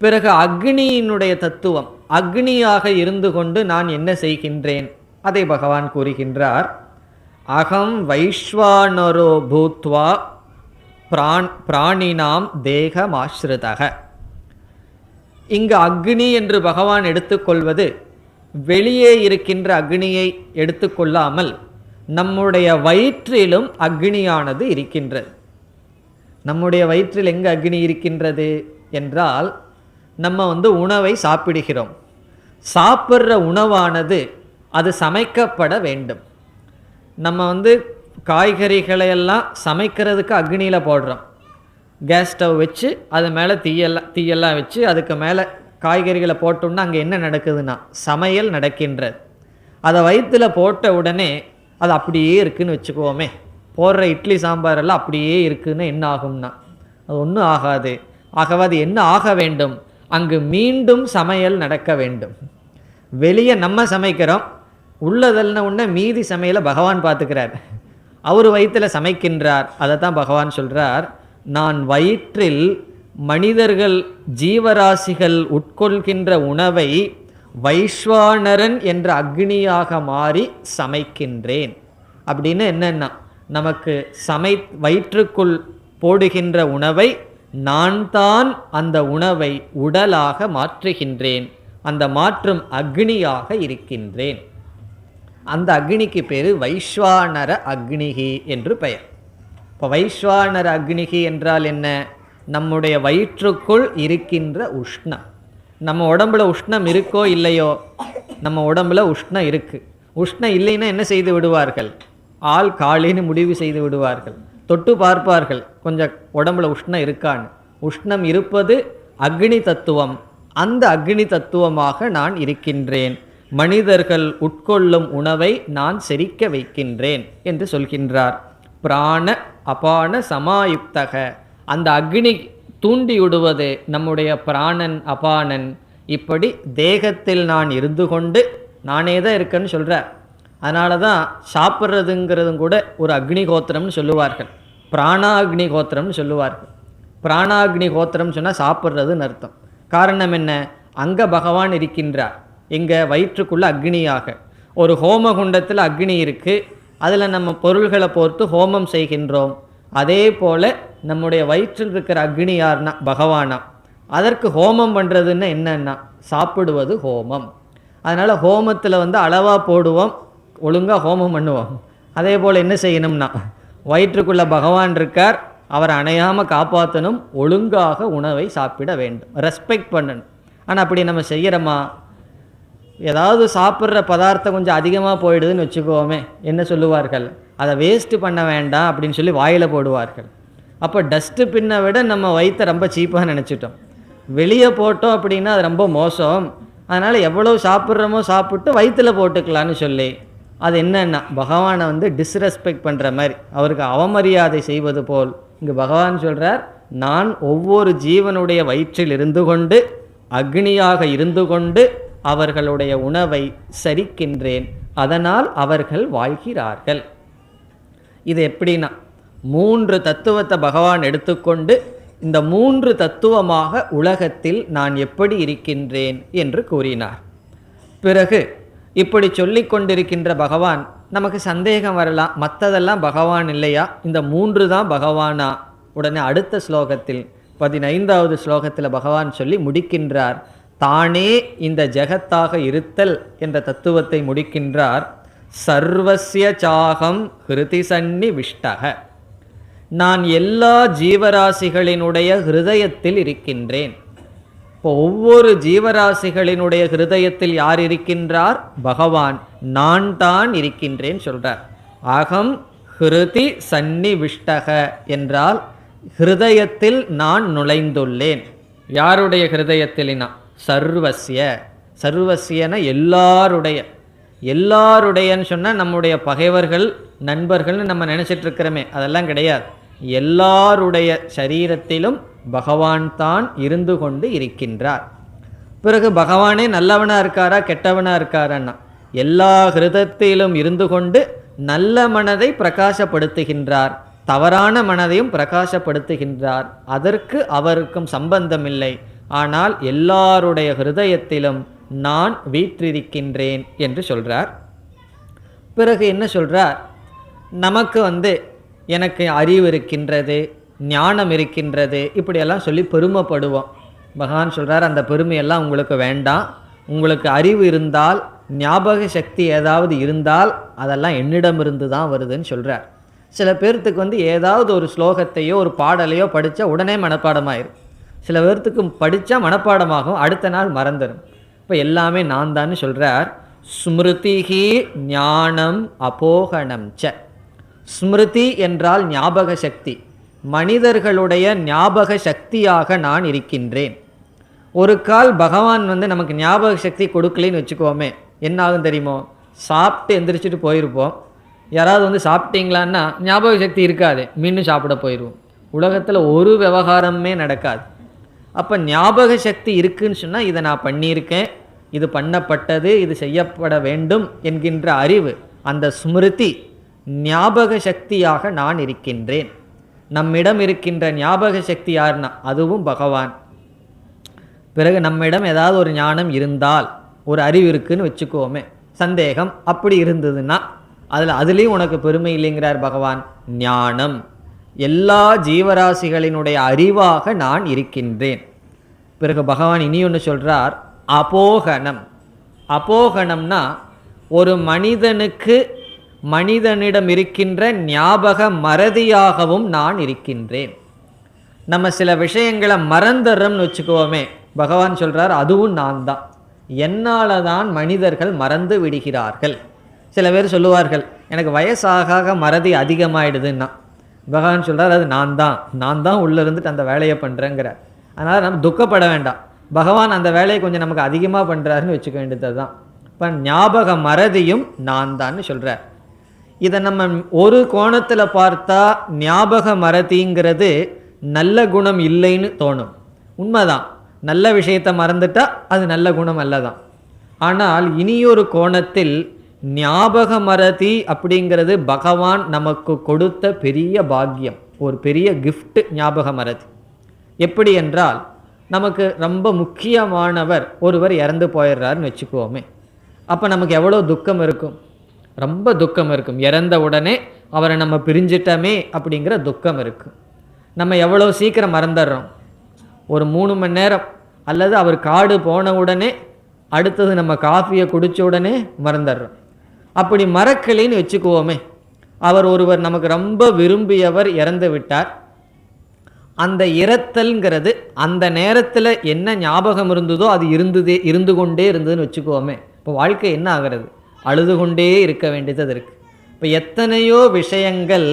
பிறகு அக்னியினுடைய தத்துவம், அக்னியாக இருந்து கொண்டு நான் என்ன செய்கின்றேன் அதை பகவான் கூறுகின்றார். அகம் வைஸ்வானரோ பூத்வா பிராணினாம் தேகமாஸ்ருதக. இங்கு அக்னி என்று பகவான் எடுத்துக்கொள்வது வெளியே இருக்கின்ற அக்னியை எடுத்துக்கொள்ளாமல் நம்முடைய வயிற்றிலும் அக்னியானது இருக்கின்றது. நம்முடைய வயிற்றில் எங்கு அக்னி இருக்கின்றது என்றால், நம்ம உணவை சாப்பிடுகிறோம். சாப்பிட்ற உணவானது அது சமைக்கப்பட வேண்டும். நம்ம காய்கறிகளையெல்லாம் சமைக்கிறதுக்கு அக்னியில் போடுறோம். கேஸ் ஸ்டவ் வச்சு அது மேலே தீயெல்லாம் வச்சு அதுக்கு மேலே காய்கறிகளை போட்டோம்னா அங்கே என்ன நடக்குதுன்னா சமையல் நடக்கின்றது. அதை வயிற்றில் போட்ட உடனே அது அப்படியே இருக்குதுன்னு வச்சுக்குவோமே, போடுற இட்லி சாம்பாரெல்லாம் அப்படியே இருக்குதுன்னு என்ன ஆகும்னா அது ஒன்றும் ஆகாது. ஆகவே அது என்ன ஆக வேண்டும், அங்கு மீண்டும் சமையல் நடக்க வேண்டும். வெளியே நம்ம சமைக்கிறோம், உள்ளதல்ன உடனே மீதி சமையலை பகவான் பார்த்துக்கிறார், அவர் வயிற்றில் சமைக்கின்றார். அதை தான் பகவான் சொல்கிறார், நான் வயிற்றில் மனிதர்கள் ஜீவராசிகள் உட்கொள்கின்ற உணவை வைஸ்வானரன் என்ற அக்னியாக மாறி சமைக்கின்றேன். அப்படின்னு என்னன்னா, நமக்கு வயிற்றுக்குள் போடுகின்ற உணவை நான் தான் அந்த உணவை உடலாக மாற்றுகின்றேன். அந்த மாற்றும் அக்னியாக இருக்கின்றேன். அந்த அக்னிக்கு பேரு வைஸ்வானர அக்னிகி என்று பெயர். இப்போ வைஸ்வானர அக்னிகி என்றால் என்ன, நம்முடைய வயிற்றுக்குள் இருக்கின்ற உஷ்ணம். நம்ம உடம்புல உஷ்ணம் இருக்கோ இல்லையோ, நம்ம உடம்புல உஷ்ணம் இருக்குது. உஷ்ணம் இல்லைன்னா என்ன செய்து விடுவார்கள்? ஆள் காலின்னு முடிவு செய்து விடுவார்கள். தொட்டு பார்ப்பார்கள் கொஞ்சம் உடம்புல உஷ்ணம் இருக்கான்னு. உஷ்ணம் இருப்பது அக்னி தத்துவம். அந்த அக்னி தத்துவமாக நான் இருக்கின்றேன். மனிதர்கள் உட்கொள்ளும் உணவை நான் செரிக்க வைக்கின்றேன் என்று சொல்கின்றார். பிராண அபான சமாயுக்தக, அந்த அக்னி தூண்டிவிடுவது நம்முடைய பிராணன் அபானன். இப்படி தேகத்தில் நான் இருந்து கொண்டு நானே தான் இருக்கேன்னு சொல்கிறார். அதனால தான் சாப்பிட்றதுங்கிறதும் கூட ஒரு அக்னி கோத்திரம்னு சொல்லுவார்கள், பிராணாக்னி கோத்திரம்னு சொல்லுவார்கள். பிராணாக்னி கோத்திரம் சொன்னால் சாப்பிட்றதுன்னு அர்த்தம். காரணம் என்ன? அங்கே பகவான் இருக்கின்றார். எங்கே? வயிற்றுக்குள்ளே அக்னியாக. ஒரு ஹோமகுண்டத்தில் அக்னி இருக்குது, அதில் நம்ம பொருள்களை பொறுத்து ஹோமம் செய்கின்றோம். அதே போல் நம்முடைய வயிற்றில் இருக்கிற அக்னி யார்னா பகவானா. அதற்கு ஹோமம் பண்ணுறதுன்னு என்னன்னா சாப்பிடுவது ஹோமம். அதனால் ஹோமத்தில் அளவாக போடுவோம், ஒழுங்காக ஹோமம் பண்ணுவோம். அதே போல் என்ன செய்யணும்னா வயிற்றுக்குள்ளே பகவான் இருக்கார், அவரை அணையாமல் காப்பாற்றணும், ஒழுங்காக உணவை சாப்பிட வேண்டும், ரெஸ்பெக்ட் பண்ணணும். ஆனால் அப்படி நம்ம செய்கிறோமா? ஏதாவது சாப்பிட்ற பதார்த்தம் கொஞ்சம் அதிகமாக போயிடுதுன்னு வச்சுக்கோமே, என்ன சொல்லுவார்கள்? அதை வேஸ்ட்டு பண்ண வேண்டாம் அப்படின்னு சொல்லி வாயில் போடுவார்கள். அப்போ டஸ்ட்டு பின்னை விட நம்ம வயிற்றை ரொம்ப சீப்பாக நினச்சிட்டோம். வெளியே போட்டோம் அப்படின்னா அது ரொம்ப மோசம். அதனால் எவ்வளோ சாப்பிட்றோமோ சாப்பிட்டு வயிற்றில் போட்டுக்கலான்னு சொல்லி, அது என்னன்னா பகவானை டிஸ்ரெஸ்பெக்ட் பண்ணுற மாதிரி, அவருக்கு அவமரியாதை செய்வது போல். இங்கு பகவான் சொல்கிறார், நான் ஒவ்வொரு ஜீவனுடைய வயிற்றில் இருந்து கொண்டு அக்னியாக இருந்து கொண்டு அவர்களுடைய உணவை சரிக்கின்றேன், அதனால் அவர்கள் வாழ்கிறார்கள். இது எப்படின்னா 3 தத்துவத்தை பகவான் எடுத்துக்கொண்டு இந்த 3 தத்துவமாக உலகத்தில் நான் எப்படி இருக்கின்றேன் என்று கூறினார். பிறகு இப்படி சொல்லி கொண்டிருக்கின்ற பகவான், நமக்கு சந்தேகம் வரலாம், மற்றதெல்லாம் பகவான் இல்லையா, இந்த 3 தான் பகவானா? உடனே அடுத்த ஸ்லோகத்தில் 15வது ஸ்லோகத்தில் பகவான் சொல்லி முடிக்கின்றார். தானே இந்த ஜெகத்தாக இருத்தல் என்ற தத்துவத்தை முடிக்கின்றார். சர்வஸ்ய சாகம் ஹிருதி சந்நிவிஷ்டக, நான் எல்லா ஜீவராசிகளினுடைய ஹிருதயத்தில் இருக்கின்றேன். இப்போ ஒவ்வொரு ஜீவராசிகளினுடைய ஹிருதயத்தில் யார் இருக்கின்றார்? பகவான், நான் தான் இருக்கின்றேன் சொல்றார். அகம் ஹிருதி சந்நிவிஷ்டக என்றால் ஹிருதயத்தில் நான் நுழைந்துள்ளேன். யாருடைய ஹிருதயத்திலினா? சர்வஸ்ய. சர்வஸ்யன எல்லாருடைய. எல்லாருடையன்னு சொன்னால் நம்முடைய பகைவர்கள் நண்பர்கள்னு நம்ம நினச்சிட்டு இருக்கிறோமே, அதெல்லாம் கிடையாது. எல்லாருடைய சரீரத்திலும் பகவான் தான் இருந்து கொண்டு இருக்கின்றார். பிறகு பகவானே நல்லவனாக இருக்காரா கெட்டவனாக இருக்காரன்னா, எல்லா ஹிருதத்திலும் இருந்து கொண்டு நல்ல மனதை பிரகாசப்படுத்துகின்றார், தவறான மனதையும் பிரகாசப்படுத்துகின்றார். அதற்கு அவருக்கும் சம்பந்தம் இல்லை. ஆனால் எல்லாருடைய ஹிருதயத்திலும் நான் வீற்றிருக்கின்றேன் என்று சொல்கிறார். பிறகு என்ன சொல்கிறார்? நமக்கு எனக்கு அறிவு இருக்கின்றது, ஞானம் இருக்கின்றது, இப்படியெல்லாம் சொல்லி பெருமைப்படுவோம். பகவான் சொல்கிறார், அந்த பெருமையெல்லாம் உங்களுக்கு வேண்டாம். உங்களுக்கு அறிவு இருந்தால், ஞாபக சக்தி ஏதாவது இருந்தால் அதெல்லாம் என்னிடமிருந்து தான் வருதுன்னு சொல்கிறார். சில பேர்த்துக்கு ஏதாவது ஒரு ஸ்லோகத்தையோ ஒரு பாடலையோ படித்தா உடனே மனப்பாடமாயிரும். சில பேர்த்துக்கு படித்தா மனப்பாடமாகும், அடுத்த நாள் மறந்துடும். இப்போ எல்லாமே நான் தான் சொல்கிறார். ஸ்மிருதிஹி ஞானம் அபோகணம் ச. ஸ்மிருதி என்றால் ஞாபக சக்தி. மனிதர்களுடைய ஞாபக சக்தியாக நான் இருக்கின்றேன். ஒரு கால் பகவான் நமக்கு ஞாபக சக்தி கொடுக்கலன்னு வச்சுக்கோமே, என்ன ஆகும் தெரியுமோ? சாப்பிட்டு எந்திரிச்சிட்டு போயிருப்போம். யாராவது சாப்பிட்டீங்களான்னா ஞாபக சக்தி இருக்காது, மீண்டும் சாப்பிட போயிடுவோம். உலகத்தில் ஒரு விவகாரமே நடக்காது. அப்போ ஞாபக சக்தி இருக்குன்னு சொன்னால் இதை நான் பண்ணியிருக்கேன், இது பண்ணப்பட்டது, இது செய்யப்பட வேண்டும் என்கின்ற அறிவு, அந்த ஸ்மிருதி ஞாபக சக்தியாக நான் இருக்கின்றேன். நம்மிடம் இருக்கின்ற ஞாபக சக்தி யாருன்னா அதுவும் பகவான். பிறகு நம்மிடம் ஏதாவது ஒரு ஞானம் இருந்தால், ஒரு அறிவு இருக்குன்னு வச்சுக்கோமே, சந்தேகம் அப்படி இருந்ததுன்னா அதுலேயும் உனக்கு பெருமை இல்லைங்கிறார் பகவான். ஞானம், எல்லா ஜீவராசிகளினுடைய அறிவாக நான் இருக்கின்றேன். பிறகு பகவான் இனி ஒன்று சொல்கிறார், அபோகணம். அபோகணம்னா ஒரு மனிதனிடம் இருக்கின்ற ஞாபக மறதியாகவும் நான் இருக்கின்றேன். நம்ம சில விஷயங்களை மறந்துடுறோம்னு வச்சுக்கோமே, பகவான் சொல்கிறார் அதுவும் நான் தான், என்னால் தான் மனிதர்கள் மறந்து விடுகிறார்கள். சில பேர் சொல்லுவார்கள் எனக்கு வயசாக மறதி அதிகமாகிடுதுன்னா, பகவான் சொல்கிறார் அது நான் தான் உள்ளே இருந்துட்டு அந்த வேலையை பண்ணுறேங்கிறார். அதனால் நம்ம துக்கப்பட வேண்டாம், பகவான் அந்த வேலையை கொஞ்சம் நமக்கு அதிகமாக பண்ணுறாருன்னு வச்சுக்க வேண்டியது தான். இப்போ ஞாபக மறதியும் நான் தான்னு சொல்கிறார். இதை நம்ம ஒரு கோணத்தில் பார்த்தா ஞாபக மறதிங்கிறது நல்ல குணம் இல்லைன்னு தோணும். உண்மைதான், நல்ல விஷயத்தை மறந்துட்டா அது நல்ல குணம் அல்லதான். ஆனால் இனியொரு கோணத்தில் ஞாபக மறதி அப்படிங்கிறது பகவான் நமக்கு கொடுத்த பெரிய பாக்கியம், ஒரு பெரிய கிஃப்ட் ஞாபக மறதி. எப்படி என்றால், நமக்கு ரொம்ப முக்கியமானவர் ஒருவர் இறந்து போயிடுறாருன்னு வச்சுக்குவோமே, அப்போ நமக்கு எவ்வளோ துக்கம் இருக்கும், ரொம்ப துக்கம் இருக்கும். இறந்த உடனே அவரை நம்ம பிரிஞ்சிட்டோமே அப்படிங்கிற துக்கம் இருக்கும். நம்ம எவ்வளோ சீக்கிரம் மறந்துடுறோம், ஒரு 3 மணி நேரம் அல்லது அவர் காடு போன உடனே அடுத்தது நம்ம காஃபியை குடித்த உடனே மறந்துடுறோம். அப்படி மறக்கலைன்னு வச்சுக்குவோமே, ஒருவர் நமக்கு ரொம்ப விரும்பியவர் இறந்து விட்டார், அந்த இறத்தல்ங்கிறது அந்த நேரத்தில் என்ன ஞாபகம் இருந்ததோ அது இருந்து கொண்டே இருந்ததுன்னு வச்சுக்குவோமே. இப்போ வாழ்க்கை என்ன ஆகிறது, அழுது கொண்டே இருக்க வேண்டியது இருக்குது. இப்போ எத்தனையோ விஷயங்கள்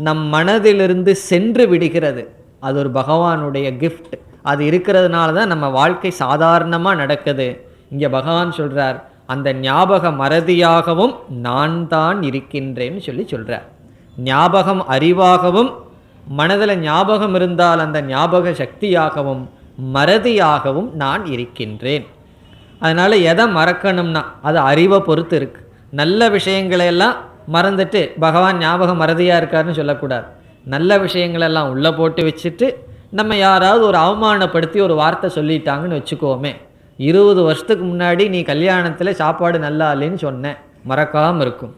நம் மனதிலிருந்து சென்று விடுகிறது, அது ஒரு பகவானுடைய கிஃப்ட். அது இருக்கிறதுனால தான் நம்ம வாழ்க்கை சாதாரணமாக நடக்குது. இங்கே பகவான் சொல்கிறார் அந்த ஞாபக மறதியாகவும் நான் தான் இருக்கின்றேன்னு சொல்கிறார். ஞாபகம் அறிவாகவும், மனதில் ஞாபகம் இருந்தால் அந்த ஞாபக சக்தியாகவும் மறதியாகவும் நான் இருக்கின்றேன். அதனால் எதை மறக்கணும்னா அது அறிவை பொறுத்து இருக்குது. நல்ல விஷயங்களையெல்லாம் மறந்துட்டு பகவான் ஞாபகம் மறதியாக இருக்காருன்னு சொல்லக்கூடாது. நல்ல விஷயங்களெல்லாம் உள்ளே போட்டு வச்சுட்டு நம்ம யாராவது ஒரு அவமானப்படுத்தி ஒரு வார்த்தை சொல்லிட்டாங்கன்னு வச்சுக்கோமே, 20 வருஷத்துக்கு முன்னாடி நீ கல்யாணத்தில் சாப்பாடு நல்லா இல்லைன்னு சொன்னேன், மறக்காமல் இருக்கும்.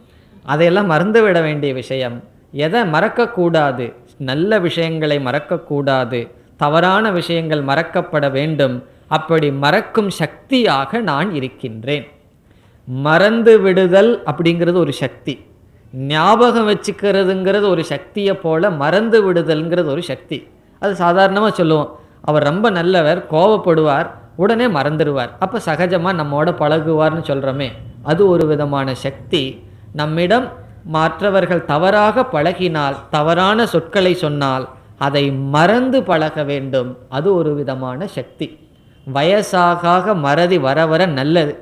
அதையெல்லாம் மறந்து விட வேண்டிய விஷயம். எதை மறக்கக்கூடாது, நல்ல விஷயங்களை மறக்கக்கூடாது, தவறான விஷயங்கள் மறக்கப்பட வேண்டும். அப்படி மறக்கும் சக்தியாக நான் இருக்கின்றேன். மறந்து விடுதல் அப்படிங்கிறது ஒரு சக்தி, ஞாபகம் வச்சுக்கிறதுங்கிறது ஒரு சக்தியை போல மறந்து விடுதல்ங்கிறது ஒரு சக்தி. அது சாதாரணமாக சொல்லுவோம், அவர் ரொம்ப நல்லவர், கோபப்படுவார், உடனே மறந்துடுவார், அப்போ சகஜமாக நம்மோட பழகுவார்னு சொல்கிறோமே, அது ஒரு விதமான சக்தி. நம்மிடம் மற்றவர்கள் தவறாக பழகினால், தவறான சொற்களை சொன்னால் அதை மறந்து பழக வேண்டும், அது ஒரு விதமான சக்தி. வயசாக மறதி வர வர நல்லது.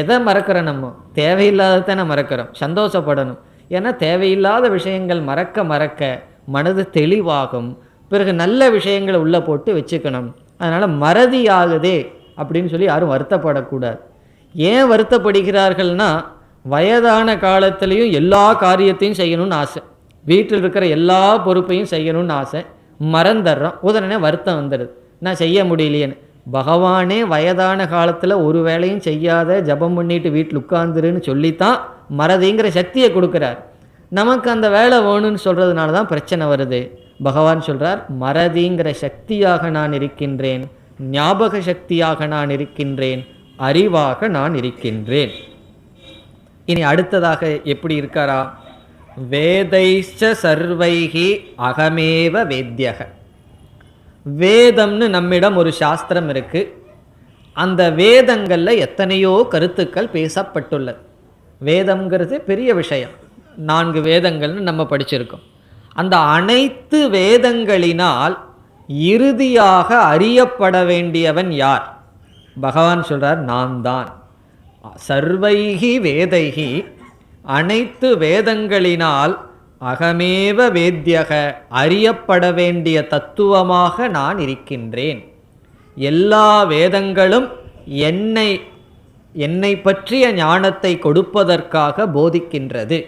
எதை மறக்கிறோம், நம்ம தேவையில்லாததானே மறக்கிறோம், சந்தோஷப்படணும். ஏன்னா தேவையில்லாத விஷயங்கள் மறக்க மறக்க மனது தெளிவாகும். பிறகு நல்ல விஷயங்களை உள்ளே போட்டு வச்சுக்கணும். அதனால் மறதி ஆகுதே அப்படின்னு சொல்லி யாரும் வருத்தப்படக்கூடாது. ஏன் வருத்தப்படுகிறார்கள்னா, வயதான காலத்துலேயும் எல்லா காரியத்தையும் செய்யணும்னு ஆசை, வீட்டில் இருக்கிற எல்லா பொறுப்பையும் செய்யணும்னு ஆசை, மறந்துடுறோம், உடனே வருத்தம் வந்துடுது, நான் செய்ய முடியலையேன்னு. பகவானே வயதான காலத்தில் ஒரு வேலையும் செய்யாத ஜபம் பண்ணிட்டு வீட்டில் உட்கார்ந்துருன்னு சொல்லித்தான் மறதிங்கிற சக்தியை கொடுக்குறார். நமக்கு அந்த வேலை வேணும்னு சொல்கிறதுனால தான் பிரச்சனை வருது. பகவான் சொல்கிறார் மறதிங்கிற சக்தியாக நான் இருக்கின்றேன், ஞாபக சக்தியாக நான் இருக்கின்றேன், அறிவாக நான் இருக்கின்றேன். இனி அடுத்ததாக எப்படி இருக்காரா, வேதைச்ச சர்வைகி அகமேவ வேத்யக. வேதம்னு நம்மிடம் ஒரு சாஸ்திரம் இருக்குது. அந்த வேதங்களில் எத்தனையோ கருத்துக்கள் பேசப்பட்டுள்ளது. வேதம்ங்கிறது பெரிய விஷயம், 4 வேதங்கள்னு நம்ம படிச்சிருக்கோம். அந்த அனைத்து வேதங்களினால் இறுதியாக அறியப்பட வேண்டியவன் யார்? பகவான் சொல்கிறார் நான் தான். சர்வைகி வேதைகி, அனைத்து வேதங்களினால் அகமேவ வேத்யக, அறியப்பட வேண்டிய தத்துவமாக நான் இருக்கின்றேன். எல்லா வேதங்களும் என்னை பற்றிய ஞானத்தை கொடுப்பதற்காக போதிக்கின்றது.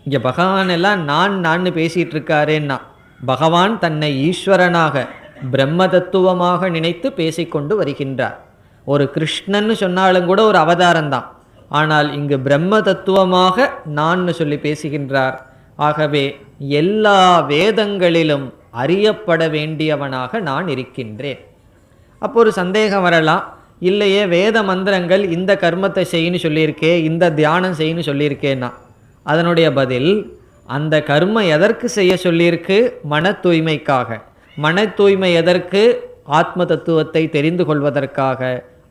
இங்கே பகவான் எல்லாம் நான் பேசிகிட்டு இருக்காரேன்னா, பகவான் தன்னை ஈஸ்வரனாக பிரம்ம தத்துவமாக நினைத்து பேசிக்கொண்டு வருகின்றார். ஒரு கிருஷ்ணன்னு சொன்னாலும் கூட ஒரு அவதாரம்தான், ஆனால் இங்கு பிரம்ம தத்துவமாக நான் சொல்லி பேசுகின்றார். ஆகவே எல்லா வேதங்களிலும் அறியப்பட வேண்டியவனாக நான் இருக்கின்றேன். அப்போ ஒரு சந்தேகம் வரலாம், இல்லையே வேத மந்திரங்கள் இந்த கர்மத்தை செய்யணும்னு சொல்லியிருக்கே, இந்த தியானம் செய்யணும்னு சொல்லியிருக்கேன்னா, அதனுடைய பதில், அந்த கர்மம் எதற்கு செய்ய சொல்லியிருக்கு? மன தூய்மைக்காக. மன தூய்மை எதற்கு? ஆத்ம தத்துவத்தை தெரிந்து கொள்வதற்காக,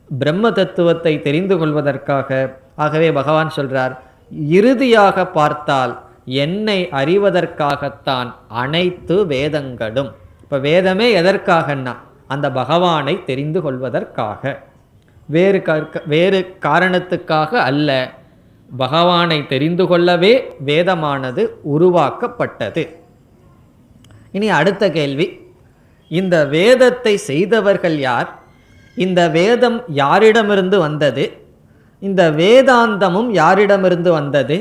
பிரம்ம தத்துவத்தை தெரிந்து கொள்வதற்காக. ஆகவே பகவான் சொல்றார், இறுதியாக பார்த்தால் என்னை அறிவதற்காகத்தான் அனைத்து வேதங்களும். இப்போ வேதமே எதற்காகன்னா அந்த பகவானை தெரிந்து கொள்வதற்காக, வேறு காரணத்துக்காக அல்ல. பகவானை தெரிந்து கொள்ளவே வேதமானது உருவாக்கப்பட்டது. இனி அடுத்த கேள்வி, இந்த வேதத்தை செய்தவர்கள் யார்? இந்த வேதம் யாரிடமிருந்து வந்தது? இந்த வேதாந்தமும் யாரிடமிருந்து வந்தது?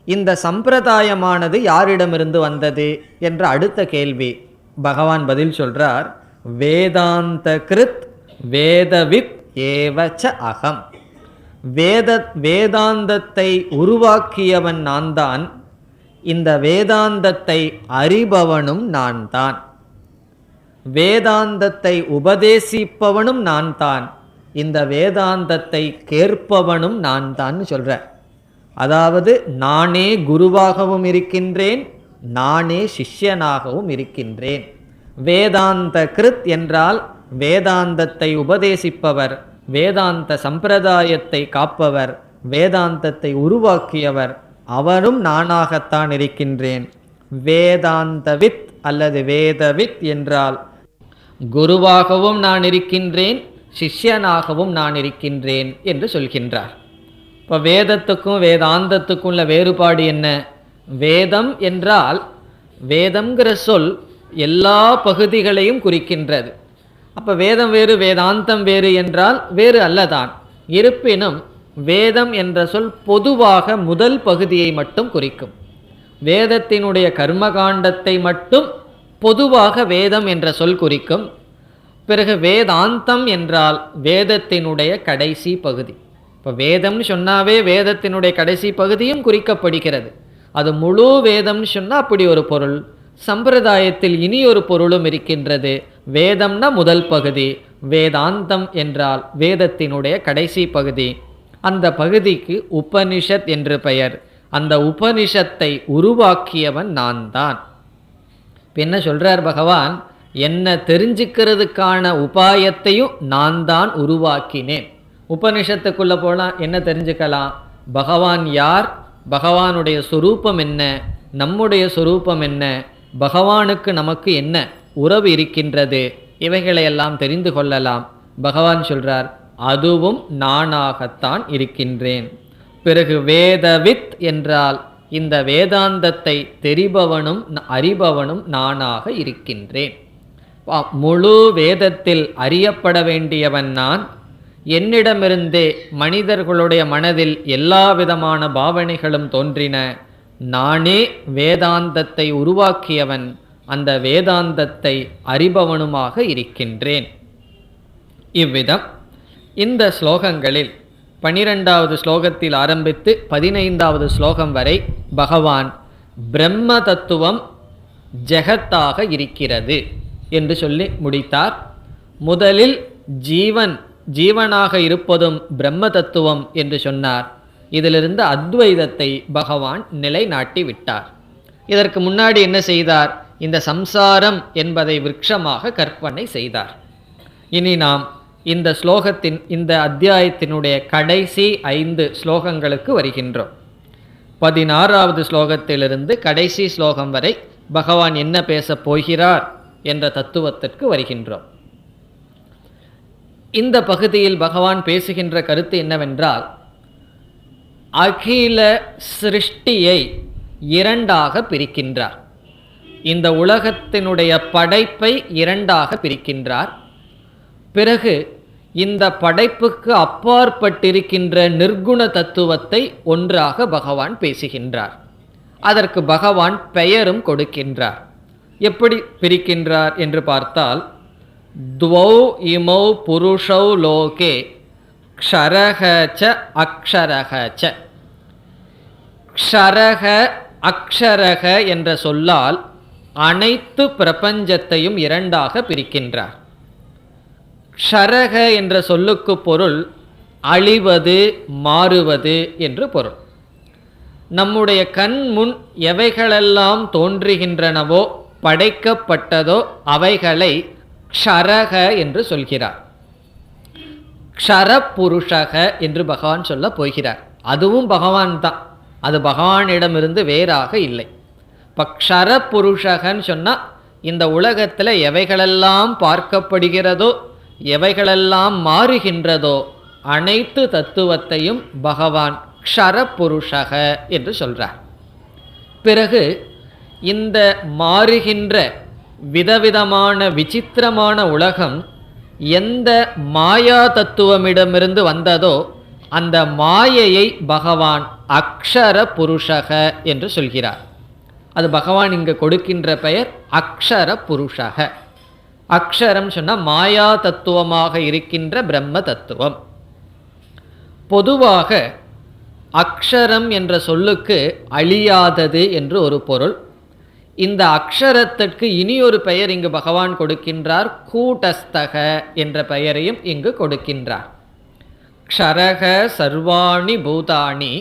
இந்த சம்பிரதாயமானது யாரிடமிருந்து வந்தது என்ற அடுத்த கேள்வி பகவான் பதில் சொல்றார். வேதாந்த கிருத் வேதவித் ஏவச்ச அகம். வேதாந்தத்தை உருவாக்கியவன் நான் தான், இந்த வேதாந்தத்தை அறிபவனும் நான் தான், வேதாந்தத்தை உபதேசிப்பவனும் நான் தான், இந்த வேதாந்தத்தை கேட்பவனும் நான் தான் சொல்ற. அதாவது நானே குருவாகவும் இருக்கின்றேன், நானே சிஷ்யனாகவும் இருக்கின்றேன். வேதாந்த கிருத் என்றால் வேதாந்தத்தை உபதேசிப்பவர், வேதாந்த சம்பிரதாயத்தை காப்பவர், வேதாந்தத்தை உருவாக்கியவர், அவரும் நானாகத்தான் இருக்கின்றேன். வேதாந்தவித் அல்லது வேதவித் என்றால் குருவாகவும் நான் இருக்கின்றேன், சிஷ்யனாகவும் நான் இருக்கின்றேன் என்று சொல்கின்றார். இப்போ வேதத்துக்கும் வேதாந்தத்துக்கும் உள்ள வேறுபாடு என்ன? வேதம் என்றால், வேதம்ங்கிற சொல் எல்லா பகுதிகளையும் குறிக்கின்றது. அப்போ வேதம் வேறு வேதாந்தம் வேறு என்றால் வேறு அல்லதான். இருப்பினும் வேதம் என்ற சொல் பொதுவாக முதல் பகுதியை மட்டும் குறிக்கும். வேதத்தினுடைய கர்மகாண்டத்தை மட்டும் பொதுவாக வேதம் என்ற சொல் குறிக்கும். பிறகு வேதாந்தம் என்றால் வேதத்தினுடைய கடைசி பகுதி. இப்போ வேதம்னு சொன்னாவே வேதத்தினுடைய கடைசி பகுதியும் குறிக்கப்படுகிறது. அது முழு வேதம்னு சொன்னால் அப்படி ஒரு பொருள். சம்பிரதாயத்தில் இனி ஒரு பொருளும் இருக்கின்றது. வேதம்னா முதல் பகுதி, வேதாந்தம் என்றால் வேதத்தினுடைய கடைசி பகுதி. அந்த பகுதிக்கு உபனிஷத் என்று பெயர். அந்த உபனிஷத்தை உருவாக்கியவன் நான் தான். என்ன சொல்றார் பகவான்? என்ன தெரிஞ்சுக்கிறதுக்கான உபாயத்தையும் நான் தான் உருவாக்கினேன். உபனிஷத்துக்குள்ள போனால் என்ன தெரிஞ்சுக்கலாம்? பகவான் யார், பகவானுடைய சொரூபம் என்ன, நம்முடைய சொரூபம் என்ன, பகவானுக்கு நமக்கு என்ன உறவு இருக்கின்றது, இவைகளையெல்லாம் தெரிந்து கொள்ளலாம். பகவான் சொல்றார், அதுவும் நானாகத்தான் இருக்கின்றேன். பிறகு வேதவித் என்றால் இந்த வேதாந்தத்தை தெரிபவனும் அறிபவனும் நானாக இருக்கின்றேன். முழு வேதத்தில் அறியப்பட வேண்டியவன் நான். என்னிடமிருந்தே மனிதர்களுடைய மனதில் எல்லா விதமான பாவனைகளும் தோன்றின. நானே வேதாந்தத்தை உருவாக்கியவன், அந்த வேதாந்தத்தை அறிபவனுமாக இருக்கின்றேன். இவ்விதம் இந்த ஸ்லோகங்களில் 12வது ஸ்லோகத்தில் ஆரம்பித்து 15வது ஸ்லோகம் வரை பகவான் பிரம்ம தத்துவம் ஜெகத்தாக இருக்கிறது என்று சொல்லி முடித்தார். முதலில் ஜீவனாக இருப்பதும் பிரம்ம தத்துவம் என்று சொன்னார். இதிலிருந்து அத்வைதத்தை பகவான் நிலைநாட்டி விட்டார். இதற்கு முன்னாடி என்ன செய்தார்? இந்த சம்சாரம் என்பதை விருட்சமாக கற்பனை செய்தார். இனி நாம் இந்த ஸ்லோகத்தின் இந்த அத்தியாயத்தினுடைய கடைசி 5 ஸ்லோகங்களுக்கு வருகின்றோம். 16வது ஸ்லோகத்திலிருந்து கடைசி ஸ்லோகம் வரை பகவான் என்ன பேசப் போகிறார் என்ற தத்துவத்திற்கு வருகின்றோம். இந்த பகுதியில் பகவான் பேசுகின்ற கருத்து என்னவென்றால், அகில சிருஷ்டியை 2ஆக பிரிக்கின்றார். இந்த உலகத்தினுடைய படைப்பை 2ஆக பிரிக்கின்றார். பிறகு இந்த படைப்புக்கு அப்பாற்பட்டிருக்கின்ற நிர்குண தத்துவத்தை ஒன்றாக பகவான் பேசுகின்றார். அதற்கு பகவான் பெயரும் கொடுக்கின்றார். எப்படி பிரிக்கின்றார் என்று பார்த்தால், துவௌ இமௌ புருஷௌ லோகே க்ஷரஹ ச அக்ஷரஹ ச. க்ஷரஹ அக்ஷரஹ என்ற சொல்லால் அனைத்து பிரபஞ்சத்தையும் 2ஆக பிரிக்கின்றார். க்ஷரஹ என்ற சொல்லுக்கு பொருள் அழிவது, மாறுவது என்று பொருள். நம்முடைய கண் முன் எவைகளெல்லாம் தோன்றுகின்றனவோ படைக்கப்பட்டதோ அவைகளை க்ஷரக என்று சொல்கிறார். க்ஷரபுருஷக என்று பகவான் சொல்ல போகிறார். அதுவும் பகவான் தான், அது பகவானிடமிருந்து வேறாக இல்லை. இப்போ க்ஷரபுருஷகன்னு சொன்னால் இந்த உலகத்தில் எவைகளெல்லாம் பார்க்கப்படுகிறதோ எவைகளெல்லாம் மாறுகின்றதோ அனைத்து தத்துவத்தையும் பகவான் க்ஷரபுருஷக என்று சொல்றார். பிறகு இந்த மாறுகின்ற விதவிதமான விசித்திரமான உலகம் எந்த மாயா தத்துவமிடமிருந்து வந்ததோ அந்த மாயையை பகவான் அக்ஷர புருஷக என்று சொல்கிறார். அது பகவான் இங்கு கொடுக்கின்ற பெயர் அக்ஷர புருஷக. அக்ஷரம் சொன்னால் மாயா தத்துவமாக இருக்கின்ற பிரம்ம தத்துவம். பொதுவாக அக்ஷரம் என்ற சொல்லுக்கு அழியாதது என்று ஒரு பொருள். இந்த அக்ஷரத்திற்கு இனி ஒரு பெயர் இங்கு பகவான் கொடுக்கின்றார், கூட்டஸ்தக என்ற பெயரையும் இங்கு கொடுக்கின்றார். க்ஷரக சர்வாணி பூதாணி,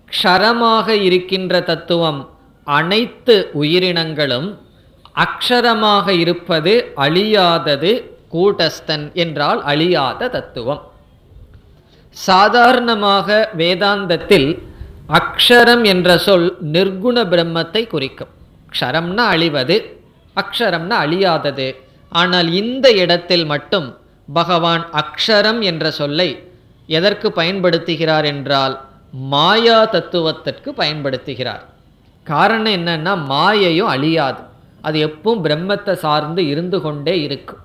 க்ஷரமாக இருக்கின்ற தத்துவம் அனைத்து உயிரினங்களும், அக்ஷரமாக இருப்பது அழியாதது, கூட்டஸ்தன் என்றால் அழியாத தத்துவம். சாதாரணமாக வேதாந்தத்தில் அக்ஷரம் என்ற சொல் நிர்குண பிரம்மத்தை குறிக்கும். க்ஷரம்னா அழிவது, அக்ஷரம்னா அழியாதது. ஆனால் இந்த இடத்தில் மட்டும் பகவான் அக்ஷரம் என்ற சொல்லை எதற்கு பயன்படுத்துகிறார் என்றால் மாயா தத்துவத்திற்கு பயன்படுத்துகிறார். காரணம் என்னன்னா, மாயையும் அழியாது, அது எப்பவும் பிரம்மத்தை சார்ந்து இருந்து கொண்டே இருக்கும்.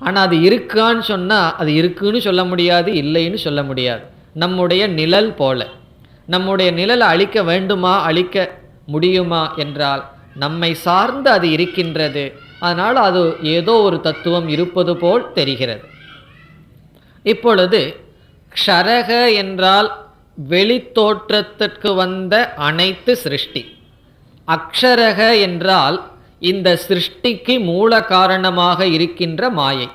ஆனால் அது இருக்கான்னு சொன்னால் அது இருக்குன்னு சொல்ல முடியாது, இல்லைன்னு சொல்ல முடியாது. நம்முடைய நிழல் போல. நம்முடைய நிழலை அழிக்க வேண்டுமா, அழிக்க முடியுமா என்றால் நம்மை சார்ந்து அது இருக்கின்றது. அதனால் அது ஏதோ ஒரு தத்துவம் இருப்பது போல் தெரிகிறது. இப்பொழுது க்ஷரக என்றால் வெளித்தோற்றத்திற்கு வந்த அனைத்து சிருஷ்டி. அக்ஷரக என்றால் இந்த சிருஷ்டிக்கு மூல காரணமாக இருக்கின்ற மாயை.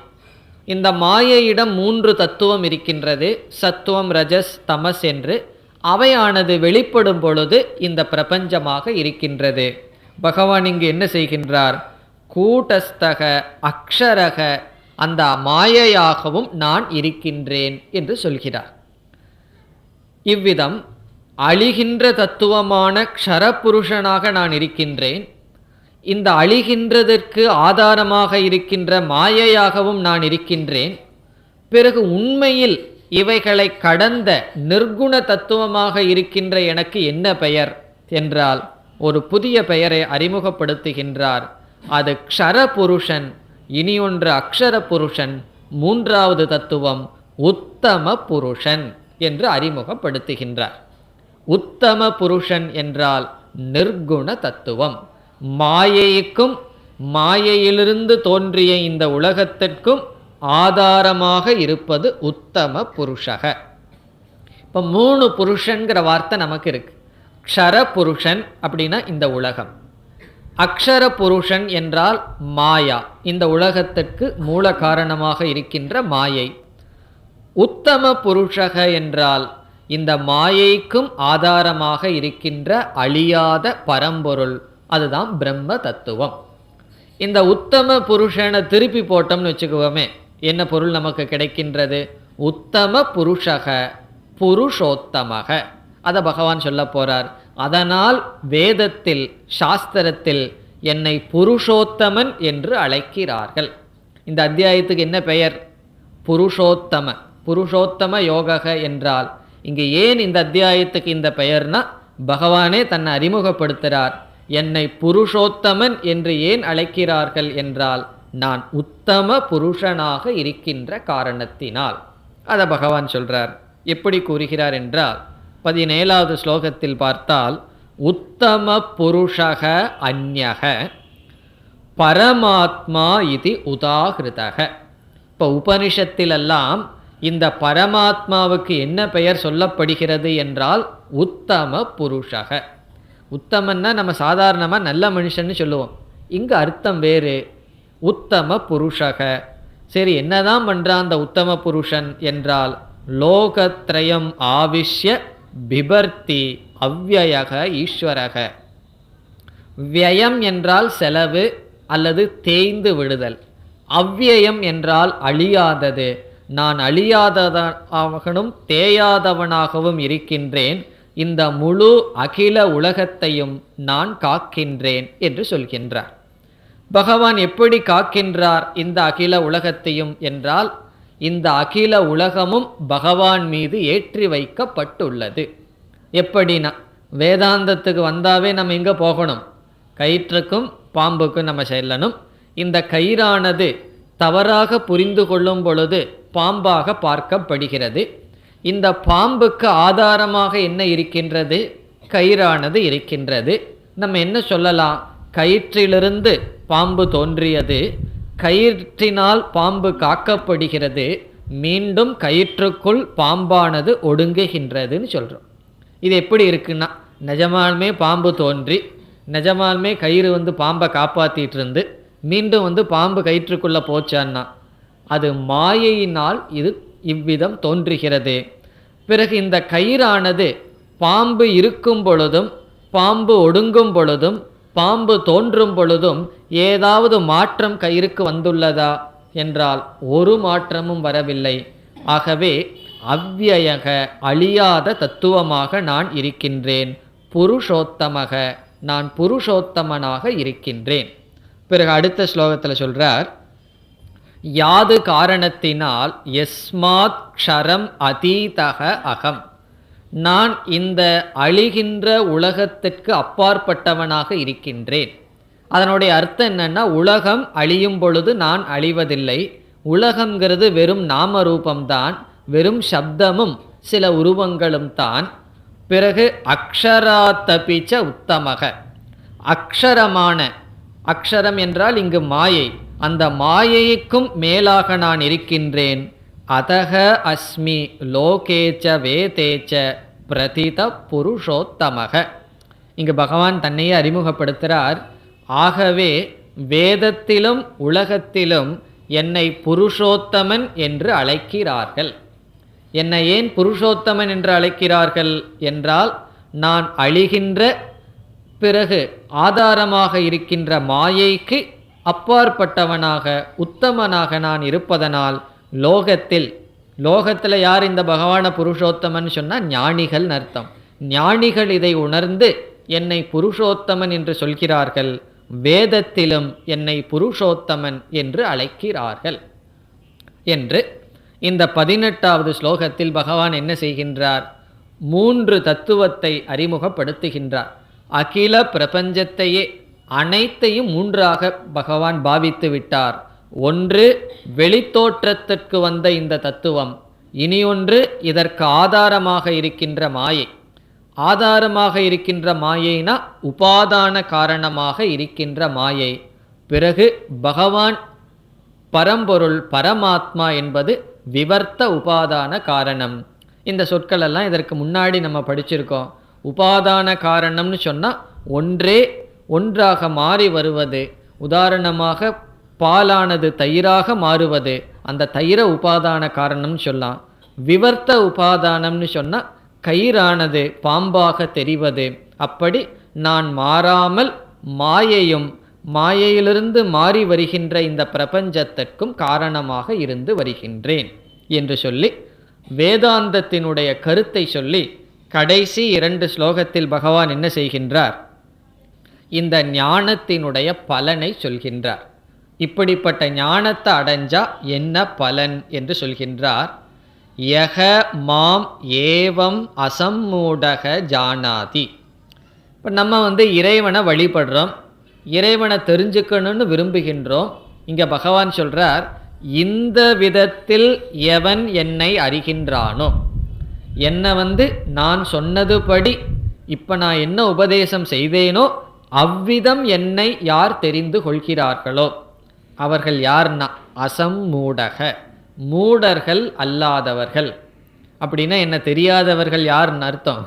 இந்த மாயையிடம் 3 தத்துவம் இருக்கின்றது, சத்துவம் ரஜஸ் தமஸ் என்று. அவையானது வெளிப்படும் பொழுது இந்த பிரபஞ்சமாக இருக்கின்றது. பகவான் இங்கு என்ன செய்கின்றார்? கூட்டஸ்தக அக்ஷரக, அந்த மாயையாகவும் நான் இருக்கின்றேன் என்று சொல்கிறார். இவ்விதம் அழிகின்ற தத்துவமான க்ஷரபுருஷனாக நான் இருக்கின்றேன். இந்த அழிகின்றதற்கு ஆதாரமாக இருக்கின்ற மாயையாகவும் நான் இருக்கின்றேன். பிறகு உண்மையில் இவைகளை கடந்த நிர்குண தத்துவமாக இருக்கின்ற எனக்கு என்ன பெயர் என்றால் ஒரு புதிய பெயரை அறிமுகப்படுத்துகின்றார். அது க்ஷரபுருஷன், இனி ஒன்று அக்ஷர புருஷன், 3வது தத்துவம் உத்தம புருஷன் என்று அறிமுகப்படுத்துகின்றார். உத்தம புருஷன் என்றால் நிர்குண தத்துவம். மாயைக்கும் மாயையிலிருந்து தோன்றிய இந்த உலகத்திற்கும் ஆதாரமாக இருப்பது உத்தம புருஷக. இப்போ 3 புருஷன்கிற வார்த்தை நமக்கு இருக்கு. க்ஷர புருஷன் அப்படின்னா இந்த உலகம், அக்ஷர புருஷன் என்றால் மாயா, இந்த உலகத்திற்கு மூல காரணமாக இருக்கின்ற மாயை. உத்தம புருஷக என்றால் இந்த மாயைக்கும் ஆதாரமாக இருக்கின்ற அழியாத பரம்பொருள், அதுதான் பிரம்ம தத்துவம். இந்த உத்தம புருஷனை திருப்பி போட்டோம்னு வச்சுக்குவோமே, என்ன பொருள் நமக்கு கிடைக்கின்றது? உத்தம புருஷக புருஷோத்தமக. அதை பகவான் சொல்ல போறார். அதனால் வேதத்தில் சாஸ்திரத்தில் என்னை புருஷோத்தமன் என்று அழைக்கிறார்கள். இந்த அத்தியாயத்துக்கு என்ன பெயர்? புருஷோத்தம. புருஷோத்தம யோகக என்றால் இங்கே ஏன் இந்த அத்தியாயத்துக்கு இந்த பெயர்னா, பகவானே தன்னை அறிமுகப்படுத்துகிறார். என்னை புருஷோத்தமன் என்று ஏன் அழைக்கிறார்கள் என்றால் நான் உத்தம புருஷனாக இருக்கின்ற காரணத்தினால். அதை பகவான் சொல்றார். எப்படி கூறுகிறார் என்றால் 17வது ஸ்லோகத்தில் பார்த்தால், உத்தம புருஷக அந்யக பரமாத்மா இது உதாகிருதக. இப்போ உபனிஷத்திலெல்லாம் இந்த பரமாத்மாவுக்கு என்ன பெயர் சொல்லப்படுகிறது என்றால் உத்தம புருஷக. உத்தமன்னா நம்ம சாதாரணமாக நல்ல மனுஷன்னு சொல்லுவோம், இங்கு அர்த்தம் வேறு. உத்தம புருஷக. சரி, என்னதான் பண்ணுறான் அந்த உத்தம புருஷன் என்றால் லோகத்ரயம் ஆவிஷ்ய பிபர்த்தி அவ்யயக ஈஸ்வரக. வியம் என்றால் செலவு, அல்லது தேய்ந்து விடுதல். அவ்வியம் என்றால் அழியாதது. நான் அழியாதவனாகவும் தேயாதவனாகவும் இருக்கின்றேன். இந்த முழு அகில உலகத்தையும் நான் காக்கின்றேன் என்று சொல்கின்றார். பகவான் எப்படி காக்கின்றார் இந்த அகில உலகத்தையும் என்றால், இந்த அகில உலகமும் பகவான் மீது ஏற்றி வைக்கப்பட்டுள்ளது. எப்படின்னா, வேதாந்தத்துக்கு வந்தாவே நம்ம எங்கே போகணும்? கயிற்றுக்கும் பாம்புக்கும் நம்ம செல்லணும். இந்த கயிறானது தவறாக புரிந்து கொள்ளும் பொழுது பாம்பாக பார்க்கப்படுகிறது. இந்த பாம்புக்கு ஆதாரமாக என்ன இருக்கின்றது? கயிறானது இருக்கின்றது. நம்ம என்ன சொல்லலாம்? கயிற்றிலிருந்து பாம்பு தோன்றியது, கயிற்றினால் பாம்பு காக்கப்படுகிறது, மீண்டும் கயிற்றுக்குள் பாம்பானது ஒடுங்குகின்றதுன்னு சொல்கிறோம். இது எப்படி இருக்குன்னா, நிஜமாலுமே பாம்பு தோன்றி நிஜமாலுமே கயிறு பாம்பை காப்பாற்றிட்டு இருந்து மீண்டும் பாம்பு கயிற்றுக்குள்ளே போச்சான்னா அது மாயையினால் இது இவ்விதம் தோன்றுகிறது. பிறகு இந்த கயிறானது பாம்பு இருக்கும் பொழுதும் பாம்பு ஒடுங்கும் பொழுதும் பாம்பு தோன்றும் பொழுதும் ஏதாவது மாற்றம் கயிறுக்கு வந்துள்ளதா என்றால் ஒரு மாற்றமும் வரவில்லை. ஆகவே அவ்வியக அழியாத தத்துவமாக நான் இருக்கின்றேன். புருஷோத்தமக, நான் புருஷோத்தமனாக இருக்கின்றேன். பிறகு அடுத்த ஸ்லோகத்தில் சொல்றார், யாது காரணத்தினால் யஸ்மாத் க்ஷரம் அதீதக அகம், நான் இந்த அழிகின்ற உலகத்திற்கு அப்பாற்பட்டவனாக இருக்கின்றேன். அதனுடைய அர்த்தம் என்னன்னா, உலகம் அழியும் பொழுது நான் அழிவதில்லை. உலகங்கிறது வெறும் நாம ரூபம்தான், வெறும் சப்தமும் சில உருவங்களும் தான். பிறகு அக்ஷராத்தபிச்ச உத்தமக, அக்ஷரமான, அக்ஷரம் என்றால் இங்கு மாயை, அந்த மாயைக்கும் மேலாக நான் இருக்கின்றேன். அதக அஸ்மி லோகேச்ச வேதேச்ச பிரதித புருஷோத்தமக. இங்கு பகவான் தன்னையே அறிமுகப்படுத்துகிறார். ஆகவே வேதத்திலும் உலகத்திலும் என்னை புருஷோத்தமன் என்று அழைக்கிறார்கள். என்னை ஏன் புருஷோத்தமன் என்று அழைக்கிறார்கள் என்றால், நான் அழிகின்ற பிறகு ஆதாரமாக இருக்கின்ற மாயைக்கு அப்பாற்பட்டவனாக உத்தமனாக நான் இருப்பதனால் லோகத்தில் யார் இந்த பகவான புருஷோத்தமன் சொன்னால் ஞானிகள் அர்த்தம். ஞானிகள் இதை உணர்ந்து என்னை புருஷோத்தமன் என்று சொல்கிறார்கள். வேதத்திலும் என்னை புருஷோத்தமன் என்று அழைக்கிறார்கள் என்று இந்த 18வது ஸ்லோகத்தில் பகவான் என்ன செய்கின்றார்? 3 தத்துவத்தை அறிமுகப்படுத்துகின்றார். அகில பிரபஞ்சத்தையே அனைத்தையும் 3ஆக பகவான் பாவித்து விட்டார். ஒன்று வெளித்தோற்றத்திற்கு வந்த இந்த தத்துவம், இனி ஒன்று இதற்கு ஆதாரமாக இருக்கின்ற மாயை. ஆதாரமாக இருக்கின்ற மாயைனா உபாதான காரணமாக இருக்கின்ற மாயை. பிறகு பகவான் பரம்பொருள் பரமாத்மா என்பது விவர்த்த உபாதான காரணம். இந்த சொற்கள் எல்லாம் இதற்கு முன்னாடி நம்ம படிச்சிருக்கோம். உபாதான காரணம்னு சொன்னால் ஒன்றே ஒன்றாக மாறி வருவது. உதாரணமாக பாலானது தயிராக மாறுவது, அந்த தயிர உபாதான காரணம்னு சொல்லலாம். விவர்த்த உபாதானம்னு சொன்னால் கயிறானது பாம்பாக தெரிவது. அப்படி நான் மாறாமல் மாயையும் மாயையிலிருந்து மாறி வருகின்ற இந்த பிரபஞ்சத்திற்கும் காரணமாக இருந்து வருகின்றேன் என்று சொல்லி வேதாந்தத்தினுடைய கருத்தை சொல்லி கடைசி 2 ஸ்லோகத்தில் பகவான் என்ன செய்கின்றார்? இந்த ஞானத்தினுடைய பலனை சொல்கின்றார். இப்படிப்பட்ட ஞானத்தை அடைஞ்சா என்ன பலன் என்று சொல்கின்றார். யக மாம் ஏவம் அசம்மூடக ஜானாதி. இப்போ நம்ம இறைவனை வழிபடுறோம், இறைவனை தெரிஞ்சுக்கணும்னு விரும்புகின்றோம். இங்கே பகவான் சொல்கிறார், இந்த விதத்தில் எவன் என்னை அறிகின்றானோ, என்னை நான் சொன்னதுபடி இப்போ நான் என்ன உபதேசம் செய்தேனோ அவ்விதம் என்னை யார் தெரிந்து கொள்கிறார்களோ அவர்கள் யார்னா அசம்மூடக, மூடர்கள் அல்லாதவர்கள். அப்படின்னா என்ன தெரியாதவர்கள் யாருன்னு அர்த்தம்?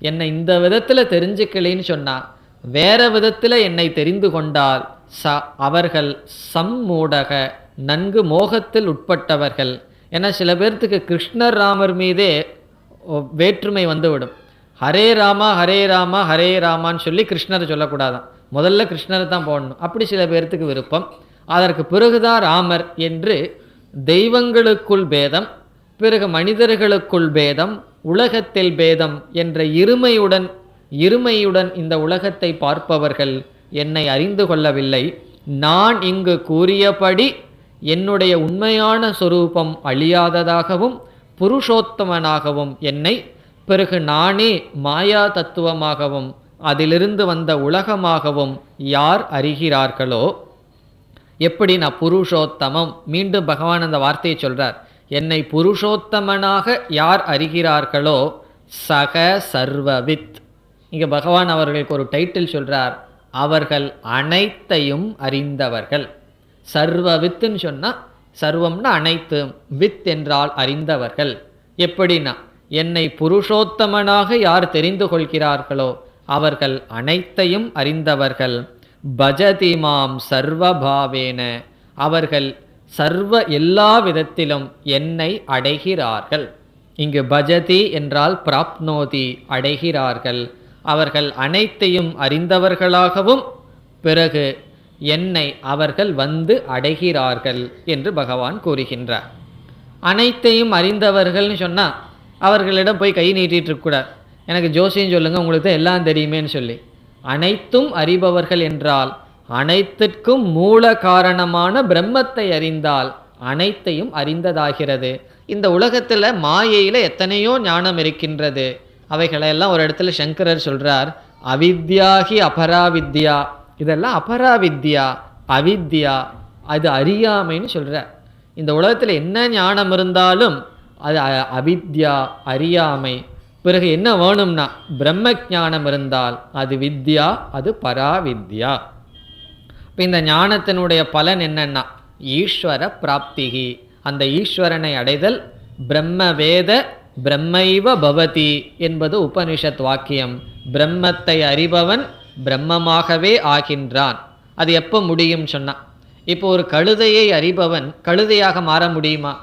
என்னை இந்த விதத்தில் தெரிஞ்சுக்கலைன்னு சொன்னால் வேற விதத்தில் என்னை தெரிந்து கொண்டால் அவர்கள் சம்மூடக, நன்கு மோகத்தில் உட்பட்டவர்கள். ஏன்னா சில பேர்த்துக்கு கிருஷ்ணர் ராமர் மீதே வேற்றுமை வந்துவிடும். ஹரே ராமா ஹரே ராமா ஹரே ராமான்னு சொல்லி கிருஷ்ணரை சொல்லக்கூடாதான், முதல்ல கிருஷ்ணரை தான் போடணும், அப்படி சில பேர்த்துக்கு விருப்பம். அதற்கு பிறகுதான் ராமர் என்று தெய்வங்களுக்குள் பேதம், பிறகு மனிதர்களுக்குள் பேதம், உலகத்தில் பேதம் என்ற இருமையுடன் இந்த உலகத்தை பார்ப்பவர்கள் என்னை அறிந்து கொள்ளவில்லை. நான் இங்கு கூறியபடி என்னுடைய உண்மையான சொரூபம் அழியாததாகவும் புருஷோத்தமனாகவும் என்னை, பிறகு நானே மாயா தத்துவமாகவும் அதிலிருந்து வந்த உலகமாகவும் யார் அறிகிறார்களோ, எப்படி நான் புருஷோத்தமம், மீண்டும் பகவான் அந்த வார்த்தையை சொல்றார், என்னை புருஷோத்தமனாக யார் அறிகிறார்களோ சக சர்வவித். இங்க பகவான் அவர்களுக்கு ஒரு டைட்டில் சொல்றார், அவர்கள் அனைத்தையும் அறிந்தவர்கள். சர்வவித்துன்னு சொன்னா, சர்வம்னா அனைத்து, வித் என்றால் அறிந்தவர்கள். எப்படின்னா, என்னை புருஷோத்தமனாக யார் தெரிந்து கொள்கிறார்களோ அவர்கள் அனைத்தையும் அறிந்தவர்கள். பஜதி மாம் சர்வபாவேன, அவர்கள் சர்வ எல்லா விதத்திலும் என்னை அடைகிறார்கள். இங்கு பஜதி என்றால் பிராப்னோதி, அடைகிறார்கள். அவர்கள் அனைத்தையும் அறிந்தவர்களாகவும் பிறகு என்னை அவர்கள் வந்து அடைகிறார்கள் என்று பகவான் கூறுகின்றார். அனைத்தையும் அறிந்தவர்கள்னு சொன்னால் அவர்களிடம் போய் கை நீட்டிட்டு இருக்கக்கூடாது, எனக்கு ஜோசியம் சொல்லுங்கள் உங்களுக்கு தான் எல்லாம் தெரியுமேன்னு சொல்லி. அனைத்தும் அறிபவர்கள் என்றால் அனைத்திற்கும் மூல காரணமான பிரம்மத்தை அறிந்தால் அனைத்தையும் அறிந்ததாகிறது. இந்த உலகத்தில் மாயையில் எத்தனையோ ஞானம் இருக்கின்றது. அவைகளெல்லாம் ஒரு இடத்துல சங்கரர் சொல்றார், அவித்யாகி அபராவித்யா, இதெல்லாம் அபராவித்யா, அவித்யா, அது அறியாமைன்னு சொல்றார். இந்த உலகத்தில் என்ன ஞானம் இருந்தாலும் அது அவித்யா, அறியாமை. பிறகு என்ன வேணும்னா பிரம்ம ஞானம் இருந்தால் அது வித்யா, அது பராவித்யா. இப்போ இந்த ஞானத்தினுடைய பலன் என்னன்னா ஈஸ்வர பிராப்திகி, அந்த ஈஸ்வரனை அடைதல். பிரம்ம வேத பிரம்மைவ பவதி என்பது உபனிஷத் வாக்கியம். பிரம்மத்தை அறிபவன் பிரம்மமாகவே ஆகின்றான். அது எப்போ முடியும் சொன்னா, இப்போ ஒரு கழுதையை அறிபவன் கழுதையாக மாற முடியுமா?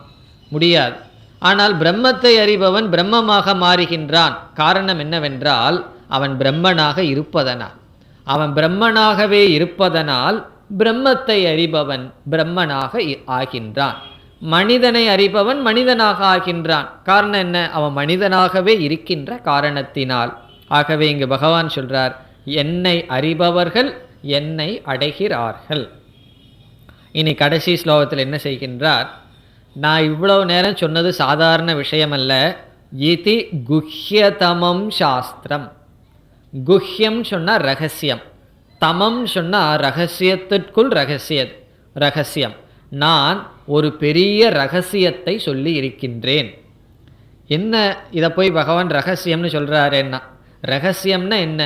முடியாது. ஆனால் பிரம்மத்தை அறிபவன் பிரம்மமாக மாறுகின்றான். காரணம் என்னவென்றால் அவன் பிரம்மனாக இருப்பதனால். அவன் பிரம்மனாகவே இருப்பதனால் பிரம்மத்தை அறிபவன் பிரம்மனாக ஆகின்றான். மனிதனை அறிபவன் மனிதனாக ஆகின்றான். காரணம் என்ன? அவன் மனிதனாகவே இருக்கின்ற காரணத்தினால். ஆகவே இங்கு பகவான் சொல்றார், என்னை அறிபவர்கள் என்னை அடைகிறார்கள். இனி கடைசி ஸ்லோகத்தில் என்ன செய்கின்றார், நான் இவ்வளவு நேரம் சொன்னது சாதாரண விஷயம் அல்ல. இதி குஹ்யதமம் சாஸ்திரம். குஹ்யம் சொன்னால் ரகசியம், தமம் சொன்னால் ரகசியத்திற்குள் ரகசியம். நான் ஒரு பெரிய ரகசியத்தை சொல்லி இருக்கின்றேன். என்ன இதை போய் பகவான் ரகசியம்னு சொல்கிறாருன்னா, ரகசியம்னா என்ன?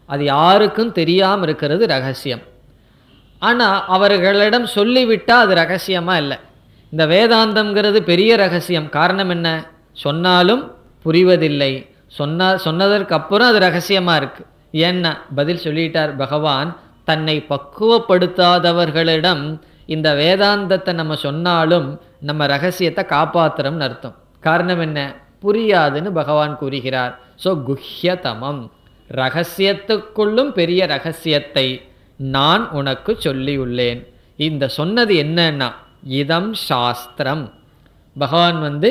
அது யாருக்கும் தெரியாமல் இருக்கிறது ரகசியம். ஆனால் அவர்களிடம் சொல்லிவிட்டால் அது ரகசியமாக இல்லை. இந்த வேதாந்தம்ங்கிறது பெரிய ரகசியம். காரணம் என்ன? சொன்னாலும் புரிவதில்லை. சொன்னதற்கு அப்புறம் அது ரகசியமாக இருக்குது. ஏன்னா பதில் சொல்லிட்டார் பகவான். தன்னை பக்குவப்படுத்தாதவர்களிடம் இந்த வேதாந்தத்தை நம்ம சொன்னாலும் நம்ம ரகசியத்தை காப்பாற்றுறோம்னு அர்த்தம். காரணம் என்ன? புரியாதுன்னு பகவான் கூறுகிறார். ஸோ குஹ்யதமம், ரகசியத்துக்குள்ளும் பெரிய ரகசியத்தை நான் உனக்கு சொல்லியுள்ளேன். இந்த சொன்னது என்னன்னா இதம் சாஸ்திரம். பகவான்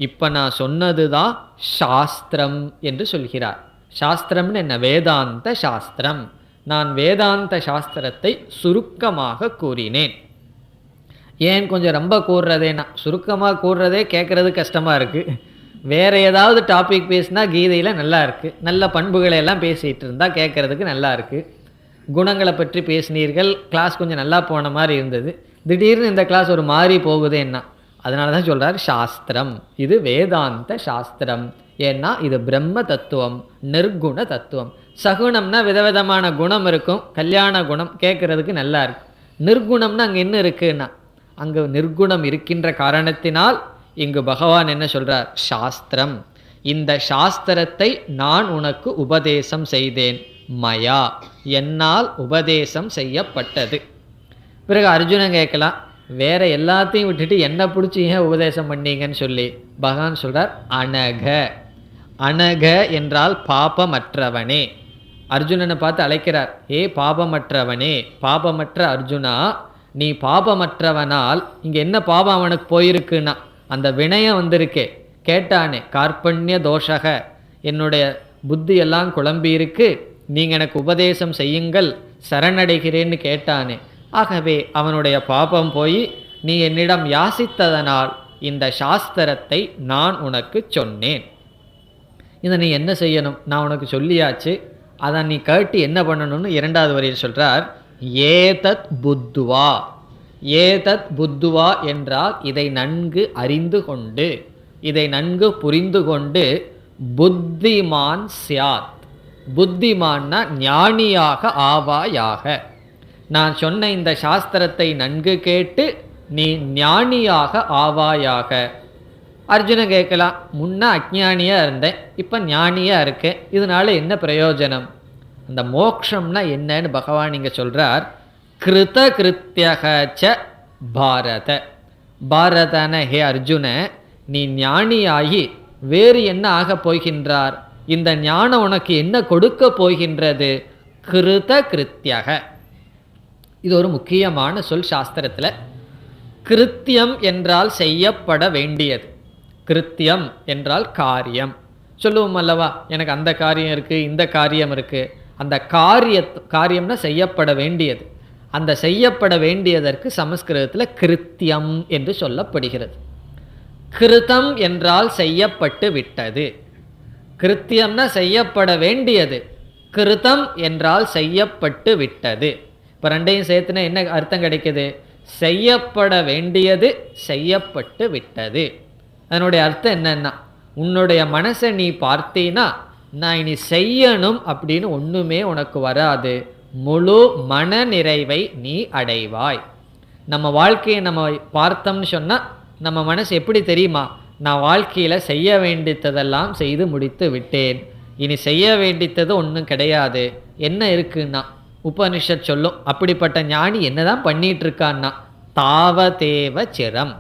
இப்போ நான் சொன்னது தான் சாஸ்திரம் என்று சொல்கிறார். சாஸ்திரம்னு என்ன? வேதாந்த சாஸ்திரம். நான் வேதாந்த சாஸ்திரத்தை சுருக்கமாக கூறினேன். ஏன் கொஞ்சம் ரொம்ப கூறுறதேனா, சுருக்கமாக கூறுறதே கேட்குறது கஷ்டமாக இருக்குது. வேறு ஏதாவது டாபிக் பேசினா கீதையில் நல்லா இருக்குது, நல்ல பண்புகளை எல்லாம் பேசிகிட்டு இருந்தால் கேட்குறதுக்கு நல்லா இருக்குது. குணங்களை பற்றி பேசினீர்கள், கிளாஸ் கொஞ்சம் நல்லா போன மாதிரி இருந்தது. திடீர்னு இந்த கிளாஸ் ஒரு மாதிரி போகுதேன்னா, அதனால தான் சொல்கிறார் சாஸ்திரம். இது வேதாந்த சாஸ்திரம். ஏன்னா இது பிரம்ம தத்துவம், நிர்குண தத்துவம். சகுணம்னா விதவிதமான குணம் இருக்கும், கல்யாண குணம் கேட்குறதுக்கு நல்லா இருக்கு. நிர்குணம்னா அங்கே என்ன இருக்குன்னா, அங்கே நிர்குணம் இருக்கின்ற காரணத்தினால் இங்கு பகவான் என்ன சொல்றார்? சாஸ்திரம். இந்த சாஸ்திரத்தை நான் உனக்கு உபதேசம் செய்தேன். மயா, என்னால் உபதேசம் செய்யப்பட்டது. பிறகு அர்ஜுனன் கேட்கலாம், வேற எல்லாத்தையும் விட்டுட்டு என்ன பிடிச்சி ஏன் உபதேசம் பண்ணீங்கன்னு சொல்லி. பகவான் சொல்றார் அனக. அனக என்றால் பாபமற்றவனே. அர்ஜுனனை பார்த்து அழைக்கிறார். ஏ பாபமற்றவனே, பாபமற்ற அர்ஜுனா, நீ பாபமற்றவனால் இங்கே என்ன பாபம் அவனுக்கு போயிருக்குன்னா அந்த வினயம் வந்திருக்கே. கேட்டானே, கார்பண்ய தோஷக, என்னுடைய புத்தி எல்லாம் குழம்பி இருக்கு, நீங்கள் எனக்கு உபதேசம் செய்யுங்கள், சரணடைகிறேன்னு கேட்டானே. ஆகவே அவனுடைய பாபம் போய் நீ என்னிடம் யாசித்ததனால் இந்த சாஸ்திரத்தை நான் உனக்கு சொன்னேன். இதை நீ என்ன செய்யணும், நான் உனக்கு சொல்லியாச்சு, அதை நீ கேட்டு என்ன பண்ணணும்னு இரண்டாவது வரியில் சொல்கிறார். ஏதத் புத்துவா, ஏதத் புத்துவா என்றால் இதை நன்கு அறிந்து கொண்டு, இதை நன்கு புரிந்து கொண்டு, புத்திமான் சியாத், புத்திமான்னா ஞானியாக ஆவாயாக. நான் சொன்ன இந்த சாஸ்திரத்தை நன்கு கேட்டு நீ ஞானியாக ஆவாயாக. அர்ஜுனன் கேட்கலாம், முன்ன அஜ்ஞானியாக இருந்தேன், இப்போ ஞானியாக இருக்கேன், இதனால என்ன பிரயோஜனம்? அந்த மோக்ஷம்னா என்னன்னு பகவான் இங்கே சொல்கிறார். கிருத கிருத்தியகச்ச பாரத, பாரதன ஹே அர்ஜுன, நீ ஞானியாகி வேறு என்ன ஆக போகின்றார்? இந்த ஞானம் உனக்கு என்ன கொடுக்க போகின்றது? கிருத கிருத்தியக, இது ஒரு முக்கியமான சொல் சாஸ்திரத்தில். கிருத்தியம் என்றால் செய்யப்பட வேண்டியது, கிருத்தியம் என்றால் காரியம். சொல்லுவோம் அல்லவா, எனக்கு அந்த காரியம் இருக்குது, இந்த காரியம் இருக்குது. அந்த காரியம்னா செய்யப்பட வேண்டியது. அந்த செய்யப்பட வேண்டியதற்கு சமஸ்கிருதத்தில் கிருத்தியம் என்று சொல்லப்படுகிறது. கிருதம் என்றால் செய்யப்பட்டு விட்டது. கிருத்தியம்னா செய்யப்பட வேண்டியது, கிருதம் என்றால் செய்யப்பட்டு விட்டது. இப்போ ரெண்டையும் சேர்த்துனா என்ன அர்த்தம் கிடைக்குது? செய்யப்பட வேண்டியது செய்யப்பட்டு விட்டது. அதனுடைய அர்த்தம் என்னன்னா, உன்னுடைய மனசை நீ பார்த்தீன்னா நான் இனி செய்யணும் அப்படின்னு ஒன்றுமே உனக்கு வராது. முழு மன நிறைவை நீ அடைவாய். நம்ம வாழ்க்கையை நம்ம பார்த்தோம்னு சொன்னால் நம்ம மனசு எப்படி தெரியுமா? நான் வாழ்க்கையில் செய்ய வேண்டியதெல்லாம் செய்து முடித்து விட்டேன், இனி செய்ய வேண்டியது ஒன்றும் கிடையாது. என்ன இருக்குன்னா உபனிஷத் சொல்லும், அப்படிப்பட்ட ஞானி என்னதான் பண்ணிட்டு இருக்கான்னா தாவதேவ சிரம்.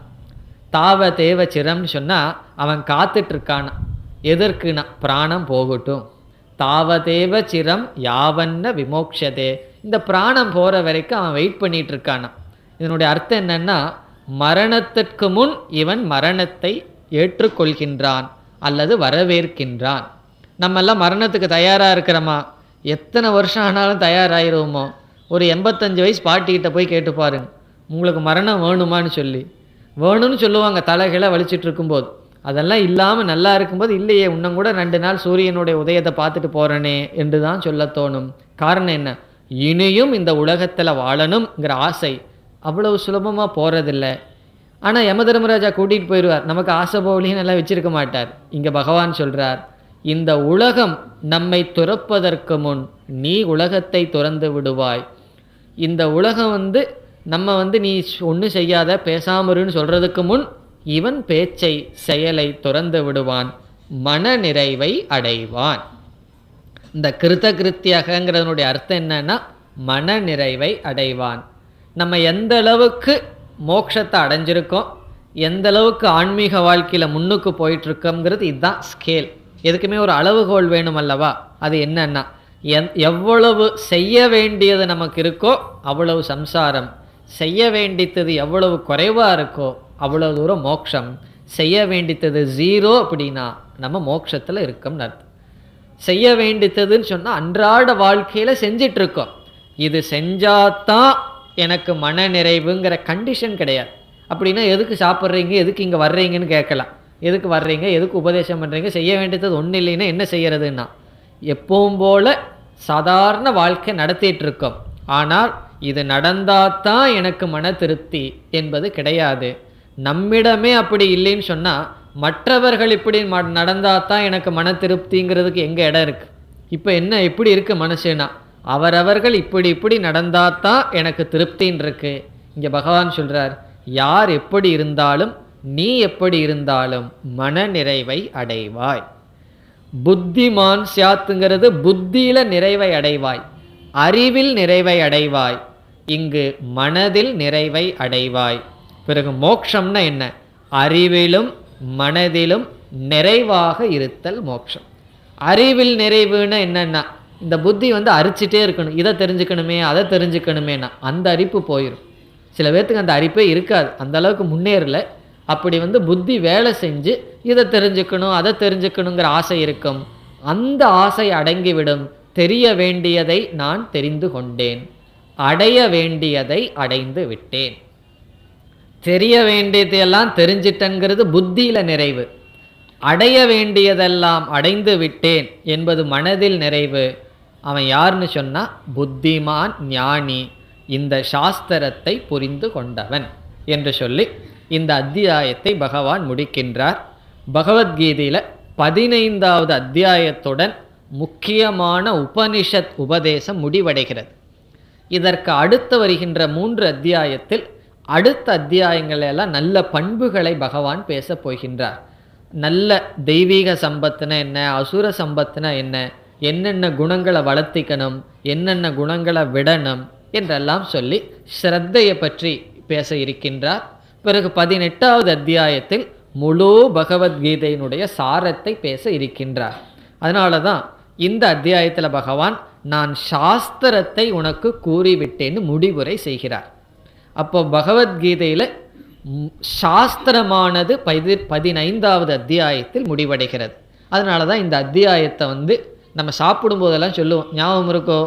தாவதேவ சிரம்னு சொன்னால் அவன் காத்துட்ருக்கானா எதற்குனா பிராணம் போகட்டும். தாவதேவ சிரம் யாவன்ன விமோக்ஷதே, இந்த பிராணம் போகிற வரைக்கும் அவன் வெயிட் பண்ணிட்டு இருக்கானா. இதனுடைய அர்த்தம் என்னன்னா, மரணத்திற்கு முன் இவன் மரணத்தை ஏற்றுக்கொள்கின்றான் அல்லது வரவேற்கின்றான். நம்மெல்லாம் மரணத்துக்கு தயாராக இருக்கிறோமா? எத்தனை வருஷம் ஆனாலும் தயாராகிருவோமோ? ஒரு 85 வயசு பாட்டிக்கிட்ட போய் கேட்டு பாருங்க, உங்களுக்கு மரணம் வேணுமான்னு சொல்லி. வேணும்னு சொல்லுவாங்க தலைகளை வலிச்சிட்டு இருக்கும்போது. அதெல்லாம் இல்லாமல் நல்லா இருக்கும்போது இல்லையே, இன்னும் கூட 2 நாள் சூரியனுடைய உதயத்தை பார்த்துட்டு போகிறேனே என்று தான் சொல்ல தோணும். காரணம் என்ன? இனியும் இந்த உலகத்தில் வாழணுங்கிற ஆசை அவ்வளவு சுலபமாக போகிறதில்லை. ஆனால் யம தர்மராஜா கூட்டிகிட்டு போயிடுவார், நமக்கு ஆசை போகலின்னு எல்லாம் வச்சிருக்க மாட்டார். இங்கே பகவான் சொல்கிறார், இந்த உலகம் நம்மை துறப்பதற்கு முன் நீ உலகத்தை துறந்து விடுவாய். இந்த உலகம் நம்ம நீ ஒன்றும் செய்யாத பேசாமருன்னு சொல்கிறதுக்கு முன் இவன் பேச்சை செயலை துறந்து விடுவான், மன நிறைவை அடைவான். இந்த கிருத கிருத்தியகங்கிறதனுடைய அர்த்தம் என்னன்னா மன நிறைவை அடைவான். நம்ம எந்த அளவுக்கு மோட்சத்தை அடைஞ்சிருக்கோம், எந்த அளவுக்கு ஆன்மீக வாழ்க்கையில் முன்னுக்கு போயிட்டுருக்கோங்கிறது இதுதான் ஸ்கேல். எதுக்குமே ஒரு அளவுகோல் வேணும் அல்லவா? அது என்னன்னா, எவ்வளவு செய்ய வேண்டியது நமக்கு இருக்கோ அவ்வளவு சம்சாரம், செய்ய வேண்டியது எவ்வளவு குறைவாக இருக்கோ அவ்வளோ தூரம் மோட்சம். செய்ய வேண்டியது 0 அப்படின்னா நம்ம மோட்சத்தில் இருக்கோம்னு அர்த்தம். செய்ய வேண்டியதுன்னு சொன்னால் அன்றாட வாழ்க்கையில் செஞ்சிட்ருக்கோம். இது செஞ்சாதான் எனக்கு மன நிறைவுங்கிற கண்டிஷன் கிடையாது. அப்படின்னா எதுக்கு சாப்பிட்றீங்க, எதுக்கு இங்கே வர்றீங்கன்னு கேட்கலாம். எதுக்கு வர்றீங்க, எதுக்கு உபதேசம் பண்ணுறீங்க, செய்ய வேண்டியது ஒன்றும் இல்லைன்னா என்ன செய்கிறதுன்னா, எப்பவும் போல் சாதாரண வாழ்க்கை நடத்திட்டுருக்கோம். ஆனால் இது நடந்தாதான் எனக்கு மன திருப்தி என்பது கிடையாது. நம்மிடமே அப்படி இல்லைன்னு சொன்னால் மற்றவர்கள் இப்படி நடந்தாதான் எனக்கு மன திருப்திங்கிறதுக்கு எங்கே இடம் இருக்குது? இப்போ என்ன எப்படி இருக்குது மனசுனா, அவரவர்கள் இப்படி இப்படி நடந்தாதான் எனக்கு திருப்தின்னு இருக்கு. இங்கே பகவான் சொல்கிறார், யார் எப்படி இருந்தாலும் நீ எப்படி இருந்தாலும் மன நிறைவை அடைவாய். புத்திமான் சியாத்துங்கிறது புத்தியில நிறைவை அடைவாய், அறிவில் நிறைவை அடைவாய், இங்கு மனதில் நிறைவை அடைவாய். பிறகு மோட்சம்னா என்ன? அறிவிலும் மனதிலும் நிறைவாக இருத்தல் மோட்சம். அறிவில் நிறைவுன்னா என்னன்னா, இந்த புத்தி அரிச்சிட்டே இருக்கணும், இதை தெரிஞ்சுக்கணுமே அதை தெரிஞ்சுக்கணுமேனா அந்த அரிப்பு போயிடும். சில பேர்த்துக்கு அந்த அரிப்பே இருக்காது, அந்த அளவுக்கு முன்னேறல. அப்படி புத்தி வேலை செஞ்சு இதை தெரிஞ்சுக்கணும் அதை தெரிஞ்சுக்கணுங்கிற ஆசை இருக்கும். அந்த ஆசை அடங்கிவிடும். தெரிய வேண்டியதை நான் தெரிந்து கொண்டேன், அடைய வேண்டியதை அடைந்து விட்டேன். தெரிய வேண்டியதையெல்லாம் தெரிஞ்சிட்டங்கிறது புத்தியில நிறைவு, அடைய வேண்டியதெல்லாம் அடைந்து விட்டேன் என்பது மனதில் நிறைவு. அவன் யாருன்னு சொன்னா புத்திமான் ஞானி, இந்த சாஸ்திரத்தை புரிந்து கொண்டவன் என்று சொல்லி இந்த அத்தியாயத்தை பகவான் முடிக்கின்றார். பகவத்கீதையில 15வது அத்தியாயத்துடன் முக்கியமான உபனிஷத் உபதேசம் முடிவடைகிறது. இதற்கு அடுத்து வருகின்ற 3 அத்தியாயத்தில் அடுத்த அத்தியாயங்களெல்லாம் நல்ல பண்புகளை பகவான் பேச போகின்றார். நல்ல தெய்வீக சம்பத்துனா என்ன, அசுர சம்பத்துனா என்ன, என்னென்ன குணங்களை வளர்த்திக்கணும், என்னென்ன குணங்களை விடணும் என்றெல்லாம் சொல்லி ஸ்ரத்தையை பற்றி பேச இருக்கின்றார். பிறகு 18வது அத்தியாயத்தில் முழு பகவத்கீதையினுடைய சாரத்தை பேச இருக்கின்றார். அதனால தான் இந்த அத்தியாயத்தில் பகவான் நான் சாஸ்திரத்தை உனக்கு கூறிவிட்டேன்னு முடிவுரை செய்கிறார். அப்போ பகவத்கீதையில் சாஸ்திரமானது 15வது அத்தியாயத்தில் முடிவடைகிறது. அதனால தான் இந்த அத்தியாயத்தை நம்ம சாப்பிடும்போதெல்லாம் சொல்லுவோம், ஞாபகம் இருக்கோ?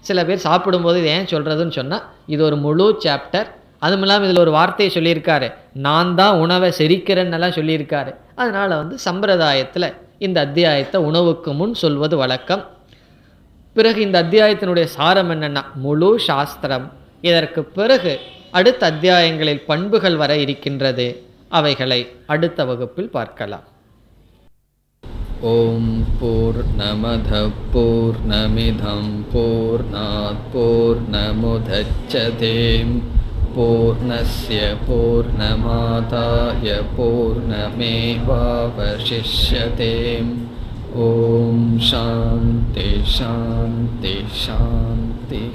சில பேர் சாப்பிடும்போது இது ஏன் சொல்கிறதுன்னு சொன்னால் இது ஒரு முழு சாப்டர். அதுவும் இல்லாமல் இதில் ஒரு வார்த்தையை சொல்லியிருக்காரு, நான் தான் உணவை செரிக்கிறேன்னெல்லாம் சொல்லியிருக்காரு. அதனால் சம்பிரதாயத்தில் இந்த அத்தியாயத்தை உணவுக்கு முன் சொல்வது வழக்கம். பிறகு இந்த அத்தியாயத்தினுடைய சாரம் என்னென்னா முழு சாஸ்திரம். இதற்கு பிறகு அடுத்த அத்தியாயங்களில் பண்புகள் வர இருக்கின்றது. அவைகளை அடுத்த வகுப்பில் பார்க்கலாம். ஓம் பூர்ணமத பூர்ணமிதம் பூர்ணாத் பூர்ணமுதச்யதே பூர்ணஸ்ய பூர்ணமாதாய பூர்ணமேவாவசிஷ்யதே. ஓம் சாந்தி சாந்தி சாந்தி.